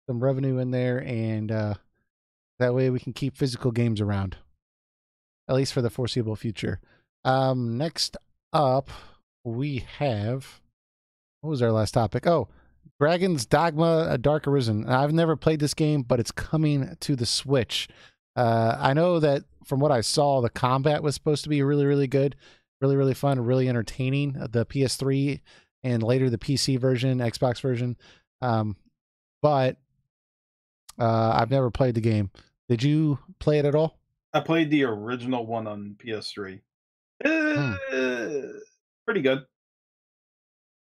[SPEAKER 1] revenue in there, and that way we can keep physical games around, at least for the foreseeable future. Next up, we have, what was our last topic? Oh, Dragon's Dogma: A Dark Arisen. I've never played this game, but it's coming to the Switch. I know that from what I saw, the combat was supposed to be really, really good, really, really fun, really entertaining. The PS3 and later the PC version, Xbox version. But I've never played the game. Did you play it at all?
[SPEAKER 2] I played the original one on PS3. Pretty good.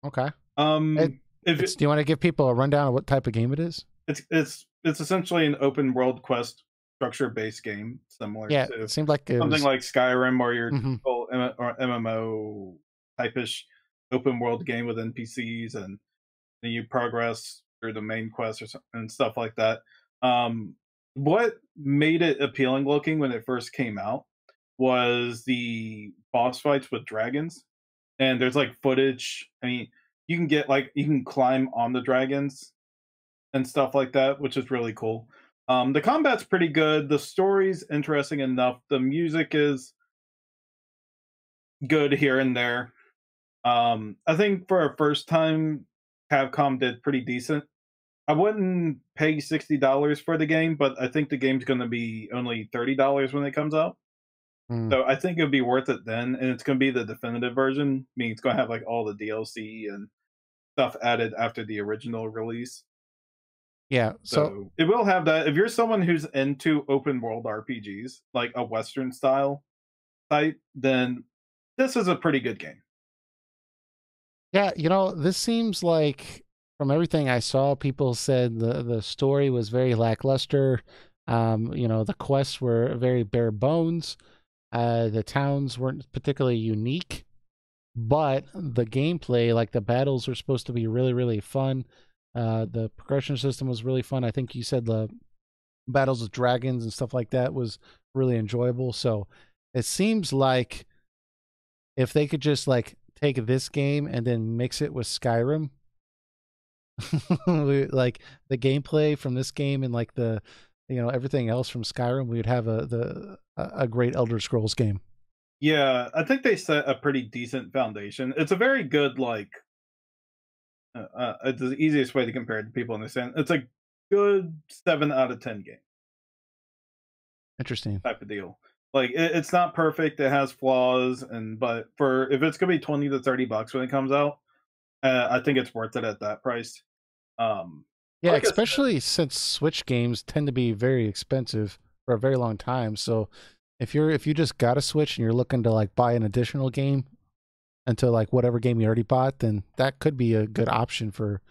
[SPEAKER 1] Okay.
[SPEAKER 2] Do
[SPEAKER 1] Do you want to give people a rundown of what type of game it is?
[SPEAKER 2] It's essentially an open world quest structure based game, similar
[SPEAKER 1] Yeah,
[SPEAKER 2] to
[SPEAKER 1] it seemed like it
[SPEAKER 2] something
[SPEAKER 1] was
[SPEAKER 2] like Skyrim or your
[SPEAKER 1] mm-hmm.
[SPEAKER 2] typical MMO type-ish open world game with NPCs, and then you progress through the main quest and stuff like that. What made it appealing looking when it first came out was the boss fights with dragons, and there's like footage. I mean, you can climb on the dragons and stuff like that, which is really cool. The combat's pretty good. The story's interesting enough. The music is good here and there. I think for a first time, Capcom did pretty decent. I wouldn't pay $60 for the game, but I think the game's going to be only $30 when it comes out. So I think it'll be worth it then, and it's going to be the definitive version. Meaning it's going to have like all the DLC and stuff added after the original release.
[SPEAKER 1] Yeah,
[SPEAKER 2] So it will have that. If you're someone who's into open world RPGs, like a Western style type, then this is a pretty good game.
[SPEAKER 1] yeah, this seems like from everything I saw, people said the story was very lackluster. The quests were very bare bones. The towns weren't particularly unique, but the gameplay, like the battles, were supposed to be really, really fun. The progression system was really fun. I think you said the battles with dragons and stuff like that was really enjoyable. So it seems like if they could just like take this game and then mix it with Skyrim, like the gameplay from this game and like the everything else from Skyrim, we would have a great Elder Scrolls game.
[SPEAKER 2] Yeah, I think they set a pretty decent foundation. It's a very good it's the easiest way to compare it to people understand. It's a good 7 out of 10 game.
[SPEAKER 1] Interesting
[SPEAKER 2] Type of deal. Like it's not perfect. It has flaws, but for if it's gonna be 20 to $30 when it comes out, I think it's worth it at that price.
[SPEAKER 1] Yeah,
[SPEAKER 2] like
[SPEAKER 1] especially since Switch games tend to be very expensive for a very long time. So if you just got a Switch and you're looking to like buy an additional game into like whatever game you already bought, then that could be a good option for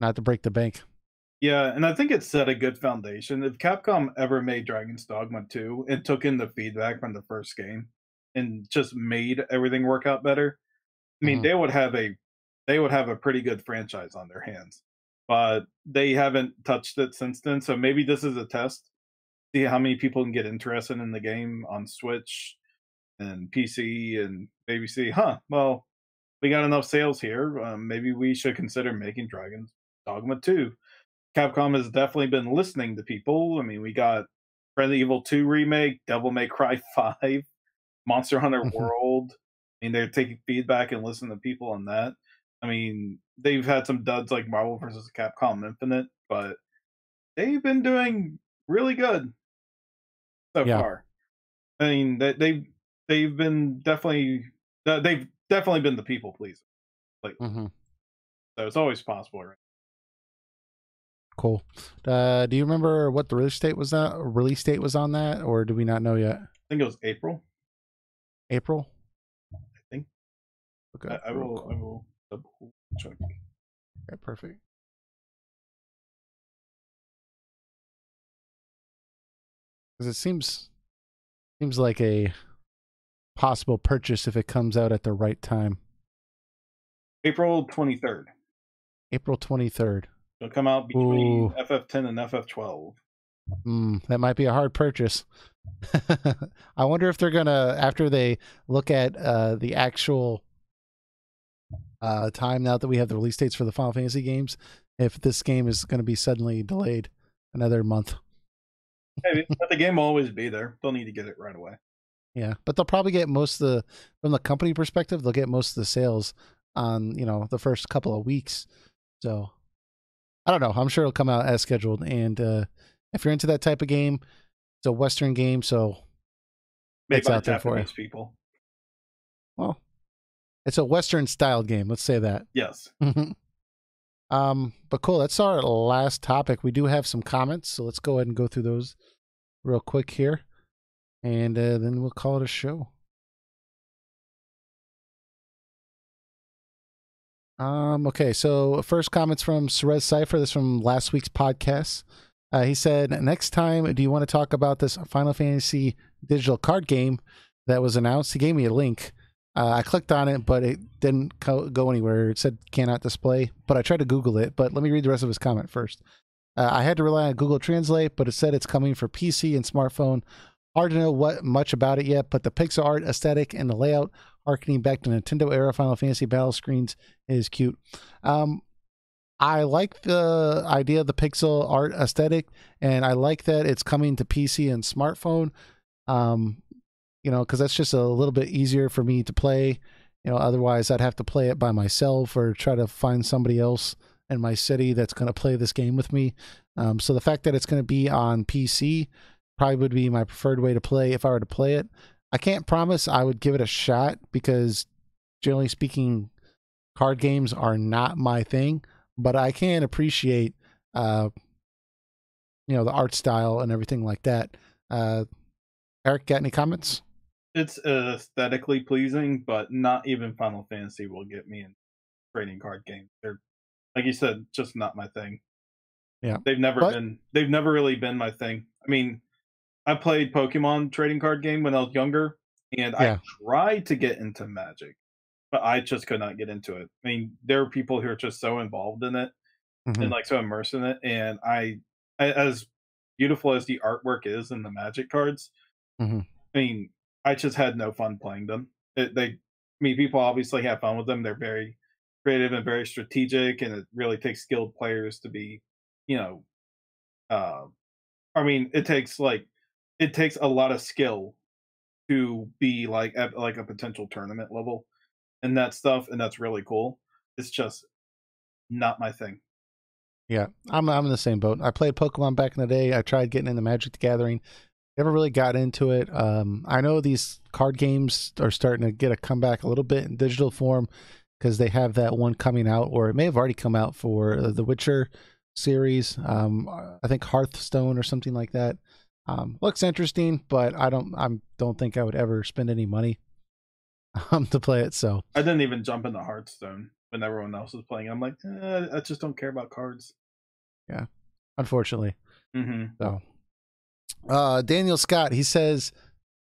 [SPEAKER 1] not to break the bank.
[SPEAKER 2] Yeah, and I think it set a good foundation. If Capcom ever made Dragon's Dogma 2 and took in the feedback from the first game and just made everything work out better, I mean,
[SPEAKER 1] Mm-hmm.
[SPEAKER 2] they would have a pretty good franchise on their hands. But they haven't touched it since then, so maybe this is a test. See how many people can get interested in the game on Switch and PC, and maybe see, well, we got enough sales here. Maybe we should consider making Dragon's Dogma 2. Capcom has definitely been listening to people. I mean, we got Resident Evil 2 remake, Devil May Cry 5, Monster Hunter
[SPEAKER 1] Mm-hmm.
[SPEAKER 2] World. I mean, they're taking feedback and listening to people on that. I mean, they've had some duds like Marvel vs. Capcom Infinite, but they've been doing really good so
[SPEAKER 1] Yeah.
[SPEAKER 2] far. I mean, they've been they've definitely been the people pleaser lately.
[SPEAKER 1] Mm-hmm.
[SPEAKER 2] So it's always possible, right?
[SPEAKER 1] Cool. Do you remember what the release date was? That release date was on that, or do we not know yet?
[SPEAKER 2] I think it was April.
[SPEAKER 1] April.
[SPEAKER 2] I think.
[SPEAKER 1] Okay.
[SPEAKER 2] I will double check.
[SPEAKER 1] Okay, perfect. Because it seems like a possible purchase if it comes out at the right time.
[SPEAKER 2] April 23rd.
[SPEAKER 1] April 23rd.
[SPEAKER 2] It'll come out between FF10 and FF12.
[SPEAKER 1] That might be a hard purchase. I wonder if they're gonna, after they look at the actual time now that we have the release dates for the Final Fantasy games, if this game is going to be suddenly delayed another month.
[SPEAKER 2] Maybe, but the game will always be there. They'll need to get it right away.
[SPEAKER 1] Yeah, but they'll probably get most of the, from the company perspective, they'll get most of the sales on, the first couple of weeks. So I don't know. I'm sure it'll come out as scheduled. And if you're into that type of game, it's a Western game, so it's out there for you.
[SPEAKER 2] People.
[SPEAKER 1] Well, it's a Western styled game. Let's say that.
[SPEAKER 2] Yes.
[SPEAKER 1] But cool. That's our last topic. We do have some comments, so let's go ahead and go through those real quick here. And then we'll call it a show. Okay, so first comments from Cerez Cypher. This is from last week's podcast. He said, next time, do you want to talk about this Final Fantasy digital card game that was announced? He gave me a link. I clicked on it, but it didn't go anywhere. It said cannot display, but I tried to Google it. But let me read the rest of his comment first. I had to rely on Google Translate, but it said it's coming for PC and smartphone. Hard to know much about it yet, but the pixel art aesthetic and the layout harkening back to Nintendo era Final Fantasy battle screens is cute. I like the idea of the pixel art aesthetic, and I like that it's coming to PC and smartphone. Because that's just a little bit easier for me to play. Otherwise I'd have to play it by myself or try to find somebody else in my city that's going to play this game with me. So the fact that it's going to be on PC probably would be my preferred way to play if I were to play it. I can't promise I would give it a shot because generally speaking, card games are not my thing, but I can appreciate, the art style and everything like that. Eric, got any comments?
[SPEAKER 2] It's aesthetically pleasing, but not even Final Fantasy will get me in trading card games. They're, like you said, just not my thing.
[SPEAKER 1] Yeah,
[SPEAKER 2] they've never really been my thing. I mean, I played Pokemon trading card game when I was younger, and I tried to get into Magic, but I just could not get into it. I mean, there are people who are just so involved in it and like so immersed in it, and I as beautiful as the artwork is in the Magic cards, I mean, I just had no fun playing them. People obviously have fun with them. They're very creative and very strategic, and it really takes skilled players to be, it takes a lot of skill to be like at like a potential tournament level and that stuff, and that's really cool. It's just not my thing.
[SPEAKER 1] Yeah, I'm in the same boat. I played Pokemon back in the day. I tried getting into Magic the Gathering. Never really got into it. I know these card games are starting to get a comeback a little bit in digital form because they have that one coming out, or it may have already come out for the Witcher series. I think Hearthstone or something like that. Looks interesting, but I don't think I would ever spend any money to play it. So
[SPEAKER 2] I didn't even jump into Hearthstone when everyone else was playing. I'm like, I just don't care about cards.
[SPEAKER 1] Yeah, unfortunately. So. Daniel Scott, he says,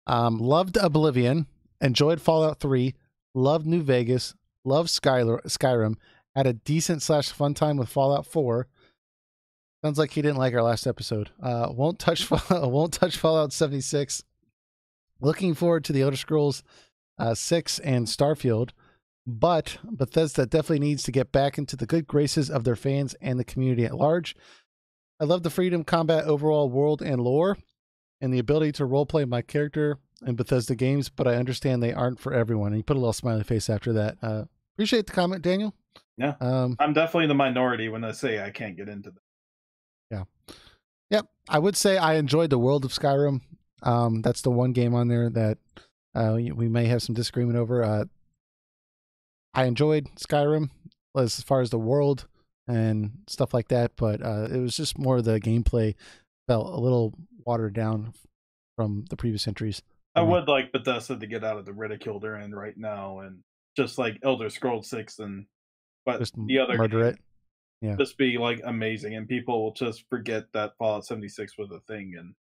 [SPEAKER 1] loved Oblivion, enjoyed Fallout 3, loved New Vegas, loved Skyrim, had a decent / fun time with Fallout 4. Sounds like he didn't like our last episode. Won't touch Fallout 76. Looking forward to the Elder Scrolls 6 and Starfield, but Bethesda definitely needs to get back into the good graces of their fans and the community at large. I love the freedom, combat, overall world, and lore, and the ability to roleplay my character in Bethesda games, but I understand they aren't for everyone. And he put a little smiley face after that. Appreciate the comment, Daniel.
[SPEAKER 2] Yeah. I'm definitely the minority when I say I can't get into them.
[SPEAKER 1] Yeah. Yep. I would say I enjoyed the world of Skyrim. That's the one game on there that we may have some disagreement over. I enjoyed Skyrim as far as the world and stuff like that. But it was just more the gameplay felt a little watered down from the previous entries
[SPEAKER 2] I
[SPEAKER 1] for me.
[SPEAKER 2] would like Bethesda to get out of the ridicule they're in right now, and just like Elder Scrolls 6 and but
[SPEAKER 1] Just
[SPEAKER 2] the other
[SPEAKER 1] murder
[SPEAKER 2] games
[SPEAKER 1] it. Yeah.
[SPEAKER 2] just be like amazing, and people will just forget that Fallout 76 was a thing and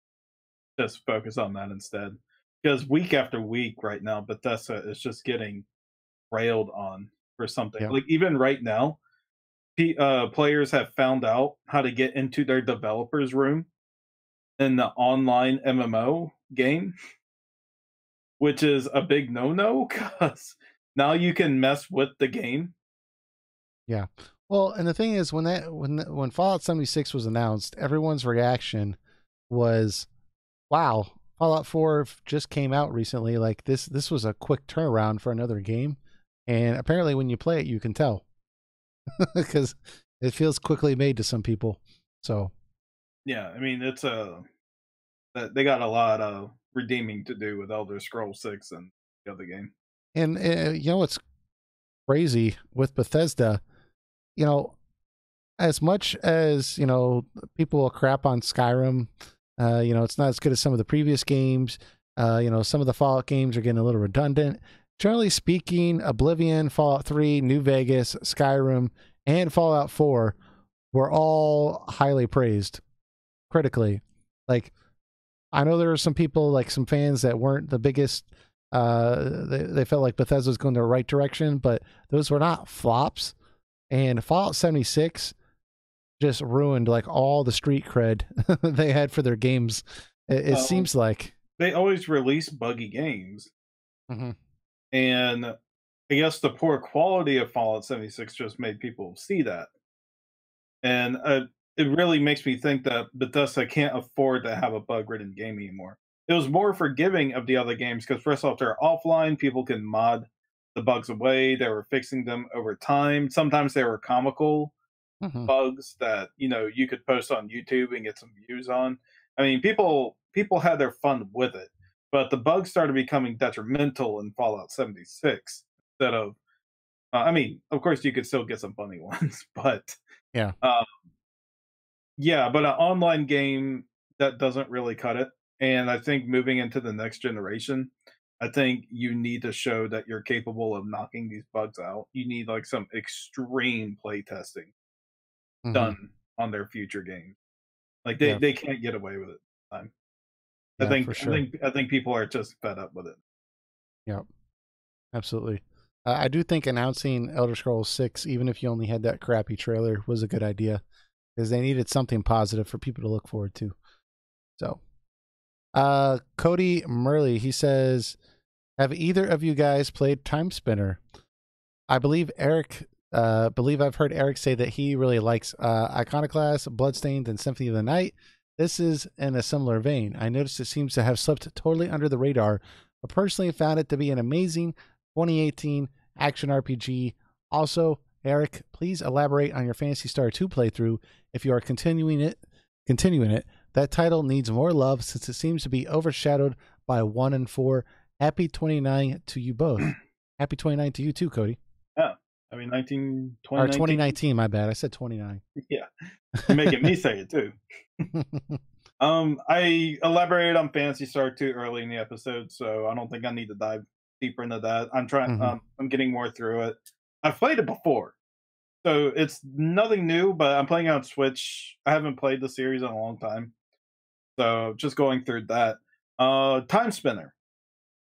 [SPEAKER 2] just focus on that instead. Because week after week right now, Bethesda is just getting railed on for something.
[SPEAKER 1] Yeah.
[SPEAKER 2] Like even right now, players have found out how to get into their developers room in the online MMO game, which is a big no-no because now you can mess with the game.
[SPEAKER 1] Yeah. Well, and the thing is, when Fallout 76 was announced, everyone's reaction was, "Wow, Fallout 4 just came out recently. Like this was a quick turnaround for another game." And apparently, when you play it, you can tell because it feels quickly made to some people. So
[SPEAKER 2] Yeah, I mean it's a they got a lot of redeeming to do with Elder Scrolls 6 and the other game.
[SPEAKER 1] and you know what's crazy with Bethesda? You know, as much as people will crap on Skyrim, it's not as good as some of the previous games. Some of the Fallout games are getting a little redundant. Generally speaking, Oblivion, Fallout 3, New Vegas, Skyrim, and Fallout 4 were all highly praised critically. Like, I know there were some people, like some fans, that weren't the biggest. They felt like Bethesda was going the right direction, but those were not flops. And Fallout 76 just ruined like all the street cred they had for their games. It seems like
[SPEAKER 2] They always release buggy games,
[SPEAKER 1] mm-hmm.
[SPEAKER 2] and I guess the poor quality of Fallout 76 just made people see that, and it really makes me think that Bethesda can't afford to have a bug-ridden game anymore. It was more forgiving of the other games because first off, they're offline; people can mod the bugs away. They were fixing them over time. Sometimes they were comical
[SPEAKER 1] Mm-hmm.
[SPEAKER 2] bugs that you could post on YouTube and get some views on. I mean, people had their fun with it, but the bugs started becoming detrimental in Fallout 76 instead of. I mean, of course, you could still get some funny ones, but
[SPEAKER 1] Yeah.
[SPEAKER 2] uh, yeah, but an online game that doesn't really cut it. And I think moving into the next generation, I think you need to show that you're capable of knocking these bugs out. You need like some extreme play testing
[SPEAKER 1] Mm-hmm.
[SPEAKER 2] done on their future games. Like
[SPEAKER 1] Yeah.
[SPEAKER 2] they can't get away with it this time. I
[SPEAKER 1] Yeah,
[SPEAKER 2] think
[SPEAKER 1] for
[SPEAKER 2] I
[SPEAKER 1] sure.
[SPEAKER 2] think I think people are just fed up with it.
[SPEAKER 1] Yeah, absolutely. I do think announcing Elder Scrolls 6, even if you only had that crappy trailer, was a good idea because they needed something positive for people to look forward to. So, Cody Murley, he says, have either of you guys played Time Spinner? I believe I've heard Eric say that he really likes Iconoclast, Bloodstained, and Symphony of the Night. This is in a similar vein. I noticed it seems to have slipped totally under the radar, but personally found it to be an amazing 2018 action RPG. Also, Eric, please elaborate on your Phantasy Star 2 playthrough if you are continuing it. That title needs more love since it seems to be overshadowed by 1 and 4. Happy 29 to you both. Happy 29 to you too, Cody.
[SPEAKER 2] Yeah. I mean 19
[SPEAKER 1] Or
[SPEAKER 2] 2019.
[SPEAKER 1] 2019, my bad. I said 29.
[SPEAKER 2] Yeah. You're making me say it too. I elaborated on Fantasy Star 2 early in the episode, so I don't think I need to dive deeper into that. I'm trying I'm getting more through it. I've played it before. So it's nothing new, but I'm playing on Switch. I haven't played the series in a long time. So just going through that. Time Spinner.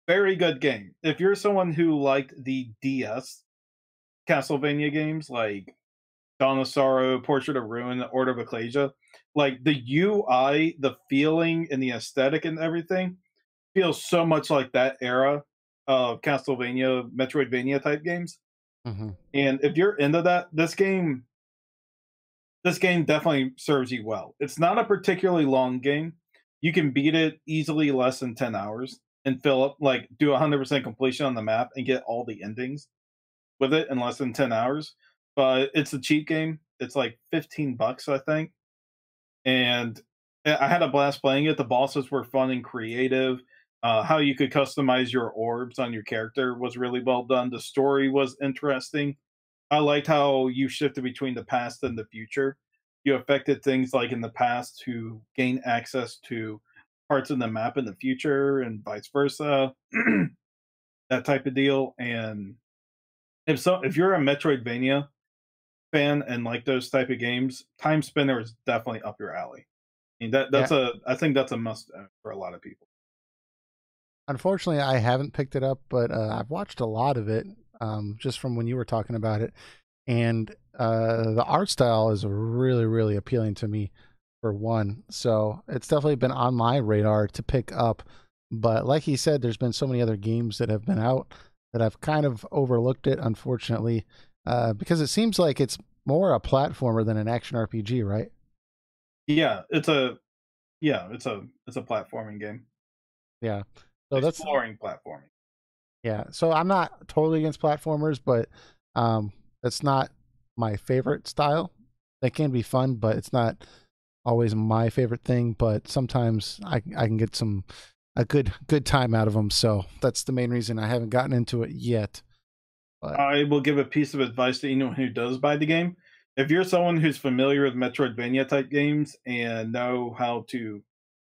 [SPEAKER 2] Very good game. If you're someone who liked the DS Castlevania games like Dawn of Sorrow, Portrait of Ruin, Order of Ecclesia, like the UI, the feeling, and the aesthetic and everything feels so much like that era of Castlevania, Metroidvania type games.
[SPEAKER 1] Mm-hmm.
[SPEAKER 2] And if you're into that, this game definitely serves you well. It's not a particularly long game. You can beat it easily less than 10 hours and fill up like do 100% completion on the map and get all the endings with it in less than 10 hours. But it's a cheap game. It's like $15, I think. And I had a blast playing it. The bosses were fun and creative. How you could customize your orbs on your character was really well done. The story was interesting. I liked how you shifted between the past and the future. You affected things like in the past to gain access to parts of the map in the future and vice versa, that type of deal. And if you're a Metroidvania fan and like those type of games, Time Spinner is definitely up your alley. I mean
[SPEAKER 1] Yeah.
[SPEAKER 2] I think that's a must for a lot of people.
[SPEAKER 1] Unfortunately, I haven't picked it up, but I've watched a lot of it just from when you were talking about it. And the art style is really, really appealing to me, for one. So it's definitely been on my radar to pick up. But like he said, there's been so many other games that have been out that I've kind of overlooked it, unfortunately, because it seems like it's more a platformer than an action RPG, right?
[SPEAKER 2] Yeah, it's a platforming game.
[SPEAKER 1] Yeah. So that's
[SPEAKER 2] Exploring platforming.
[SPEAKER 1] Yeah, so I'm not totally against platformers, but that's not my favorite style. They can be fun, but it's not always my favorite thing. But sometimes I can get a good time out of them. So that's the main reason I haven't gotten into it yet. But
[SPEAKER 2] I will give a piece of advice to anyone who does buy the game. If you're someone who's familiar with Metroidvania type games and know how to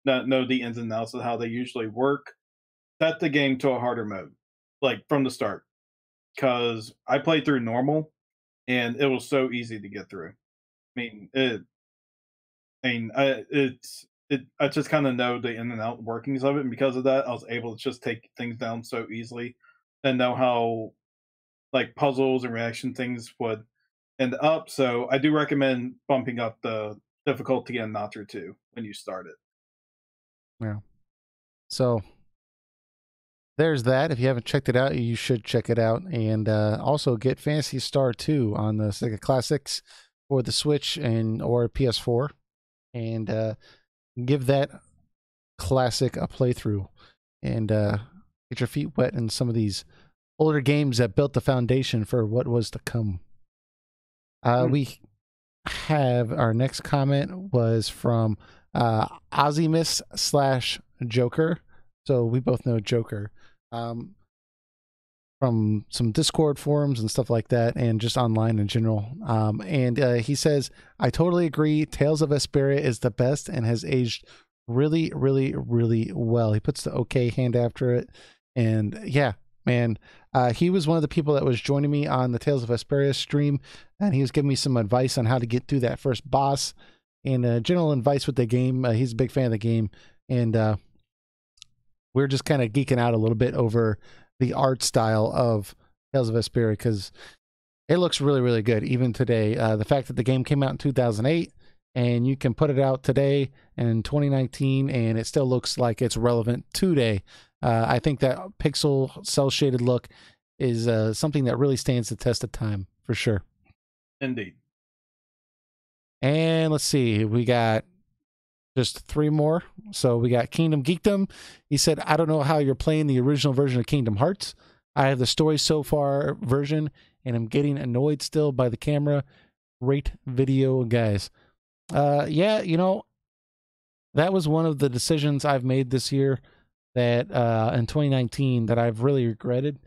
[SPEAKER 2] know the ins and outs of how they usually work, set the game to a harder mode, like from the start. Because I played through normal and it was so easy to get through. I just kind of know the in and out workings of it, and because of that, I was able to just take things down so easily and know how like puzzles and reaction things would end up. So I do recommend bumping up the difficulty a notch or two when you start it.
[SPEAKER 1] yeah, so there's that. If you haven't checked it out, you should check it out, and also get Fantasy Star 2 on the Sega Classics for the Switch and or PS4, and give that classic a playthrough, and get your feet wet in some of these older games that built the foundation for what was to come. We have our next comment was from Ozymus slash Joker. So we both know Joker from some Discord forums and stuff like that, and just online in general. And he says, I totally agree. Tales of Vesperia is the best and has aged really, really, really well. He puts the okay hand after it. And yeah, man, he was one of the people that was joining me on the Tales of Vesperia stream, and he was giving me some advice on how to get through that first boss and general advice with the game. He's a big fan of the game, and we're just kind of geeking out a little bit over the art style of Tales of Vesperia because it looks really, really good even today. The fact that the game came out in 2008 and you can put it out today in 2019 and it still looks like it's relevant today. I think that pixel cell shaded look is something that really stands the test of time for sure.
[SPEAKER 2] Indeed.
[SPEAKER 1] And let's see, we got just 3 more. So we got Kingdom Geekdom. He said, I don't know how you're playing the original version of Kingdom Hearts. I have the story so far version, and I'm getting annoyed still by the camera. Great video, guys. Yeah, you know, that was one of the decisions I've made this year that in 2019 that I've really regretted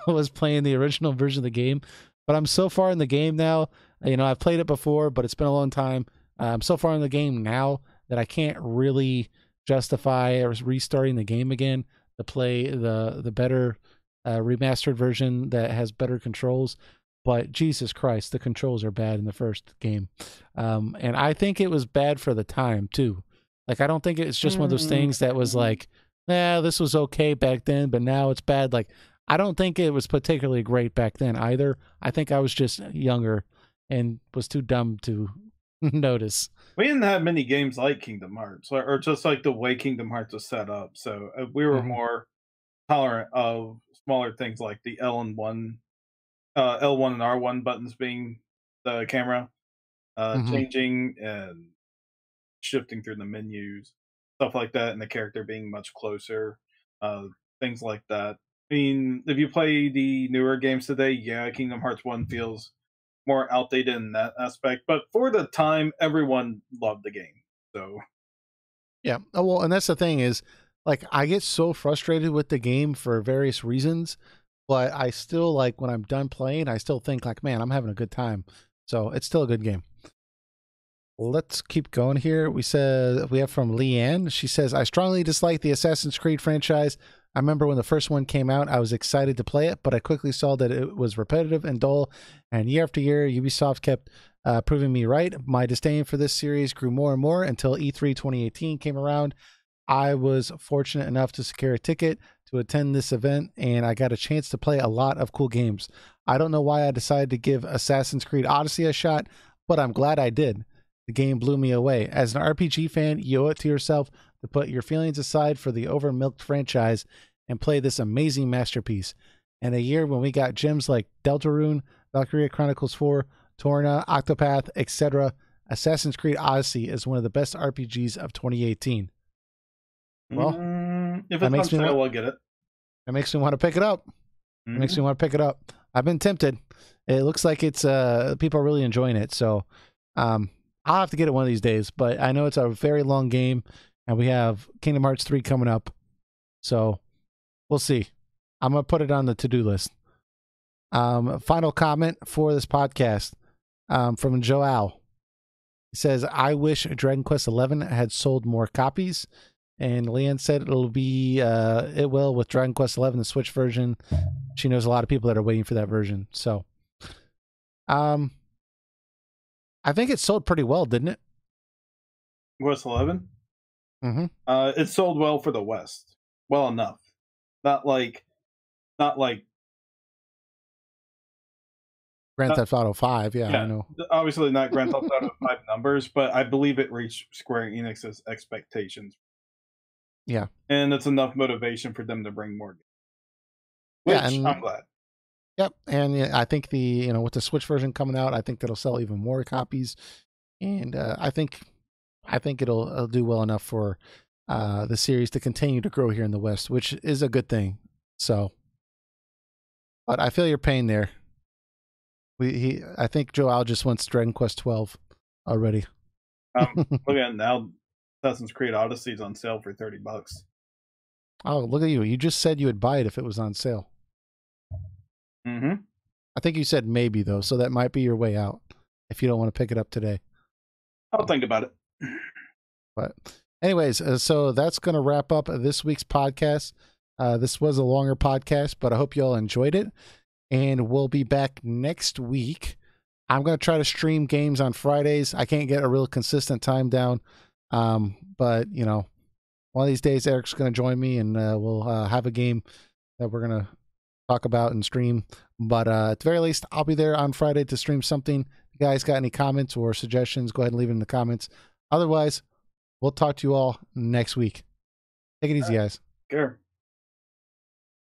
[SPEAKER 1] was playing the original version of the game. But I'm so far in the game now. You know, I've played it before, but it's been a long time. I'm so far in the game now that I can't really justify restarting the game again to play the better remastered version that has better controls. But Jesus Christ, the controls are bad in the first game. And I think it was bad for the time, too. Like, I don't think it's just one of those things that was like, this was okay back then, but now it's bad. Like, I don't think it was particularly great back then either. I think I was just younger and was too dumb to notice.
[SPEAKER 2] We didn't have many games like Kingdom Hearts, or just like the way Kingdom Hearts was set up. So we were more tolerant of smaller things like the L1 and R1 buttons being the camera, changing and shifting through the menus, stuff like that, and the character being much closer, uh, things like that. I mean, if you play the newer games today, yeah, Kingdom Hearts 1 feels more outdated in that aspect, but for the time, everyone loved the game. So,
[SPEAKER 1] Yeah. Oh, well, and that's the thing is, like, I get so frustrated with the game for various reasons, but I still, like, when I'm done playing, I still think like, man, I'm having a good time. So it's still a good game. Let's keep going here. We have from Leanne. She says, I strongly dislike the Assassin's Creed franchise. I remember when the first one came out, I was excited to play it, but I quickly saw that it was repetitive and dull. And year after year, Ubisoft kept proving me right. My disdain for this series grew more and more until E3 2018 came around. I was fortunate enough to secure a ticket to attend this event, and I got a chance to play a lot of cool games. I don't know why I decided to give Assassin's Creed Odyssey a shot, but I'm glad I did. The game blew me away. As an RPG fan, you owe it to yourself to put your feelings aside for the over-milked franchise and play this amazing masterpiece. In a year when we got gems like Deltarune, Valkyria Chronicles 4, Torna, Octopath, etc., Assassin's Creed Odyssey is one of the best RPGs of 2018. Well,
[SPEAKER 2] if it's on sale, I'll get it.
[SPEAKER 1] It makes me want to pick it up. It makes me want to pick it up. I've been tempted. It looks like it's people are really enjoying it, so I'll have to get it one of these days, but I know it's a very long game, and we have Kingdom Hearts 3 coming up, so we'll see. I'm going to put it on the to-do list. Final comment for this podcast from Joao. He says, I wish Dragon Quest XI had sold more copies, and Leanne said it will with Dragon Quest XI, the Switch version. She knows a lot of people that are waiting for that version, so I think it sold pretty well, didn't it?
[SPEAKER 2] Quest 11?
[SPEAKER 1] Mm-hmm.
[SPEAKER 2] It sold well for the West. Well enough. Not like
[SPEAKER 1] Grand Theft Auto 5, yeah, I know.
[SPEAKER 2] Obviously not Grand Theft Auto 5 numbers, but I believe it reached Square Enix's expectations.
[SPEAKER 1] Yeah.
[SPEAKER 2] And it's enough motivation for them to bring more games. Which I'm glad.
[SPEAKER 1] Yep, and I think with the Switch version coming out, I think that'll sell even more copies, and I think it'll do well enough for the series to continue to grow here in the West, which is a good thing. So, but I feel your pain there. I think Joel just wants Dragon Quest 12 already.
[SPEAKER 2] Look at it now. Assassin's Creed Odyssey is on sale for $30.
[SPEAKER 1] Oh, look at you! You just said you would buy it if it was on sale.
[SPEAKER 2] Mm-hmm.
[SPEAKER 1] I think you said maybe, though, so that might be your way out if you don't want to pick it up today.
[SPEAKER 2] I'll think about it.
[SPEAKER 1] But anyways, so that's going to wrap up this week's podcast. This was a longer podcast, but I hope you all enjoyed it. And we'll be back next week. I'm going to try to stream games on Fridays. I can't get a real consistent time down. But, one of these days, Eric's going to join me, and we'll have a game that we're going to talk about and stream. But at the very least, I'll be there on Friday to stream something. If you guys got any comments or suggestions, go ahead and leave it in the comments. Otherwise, we'll talk to you all next week. Take it easy, guys.
[SPEAKER 2] Sure.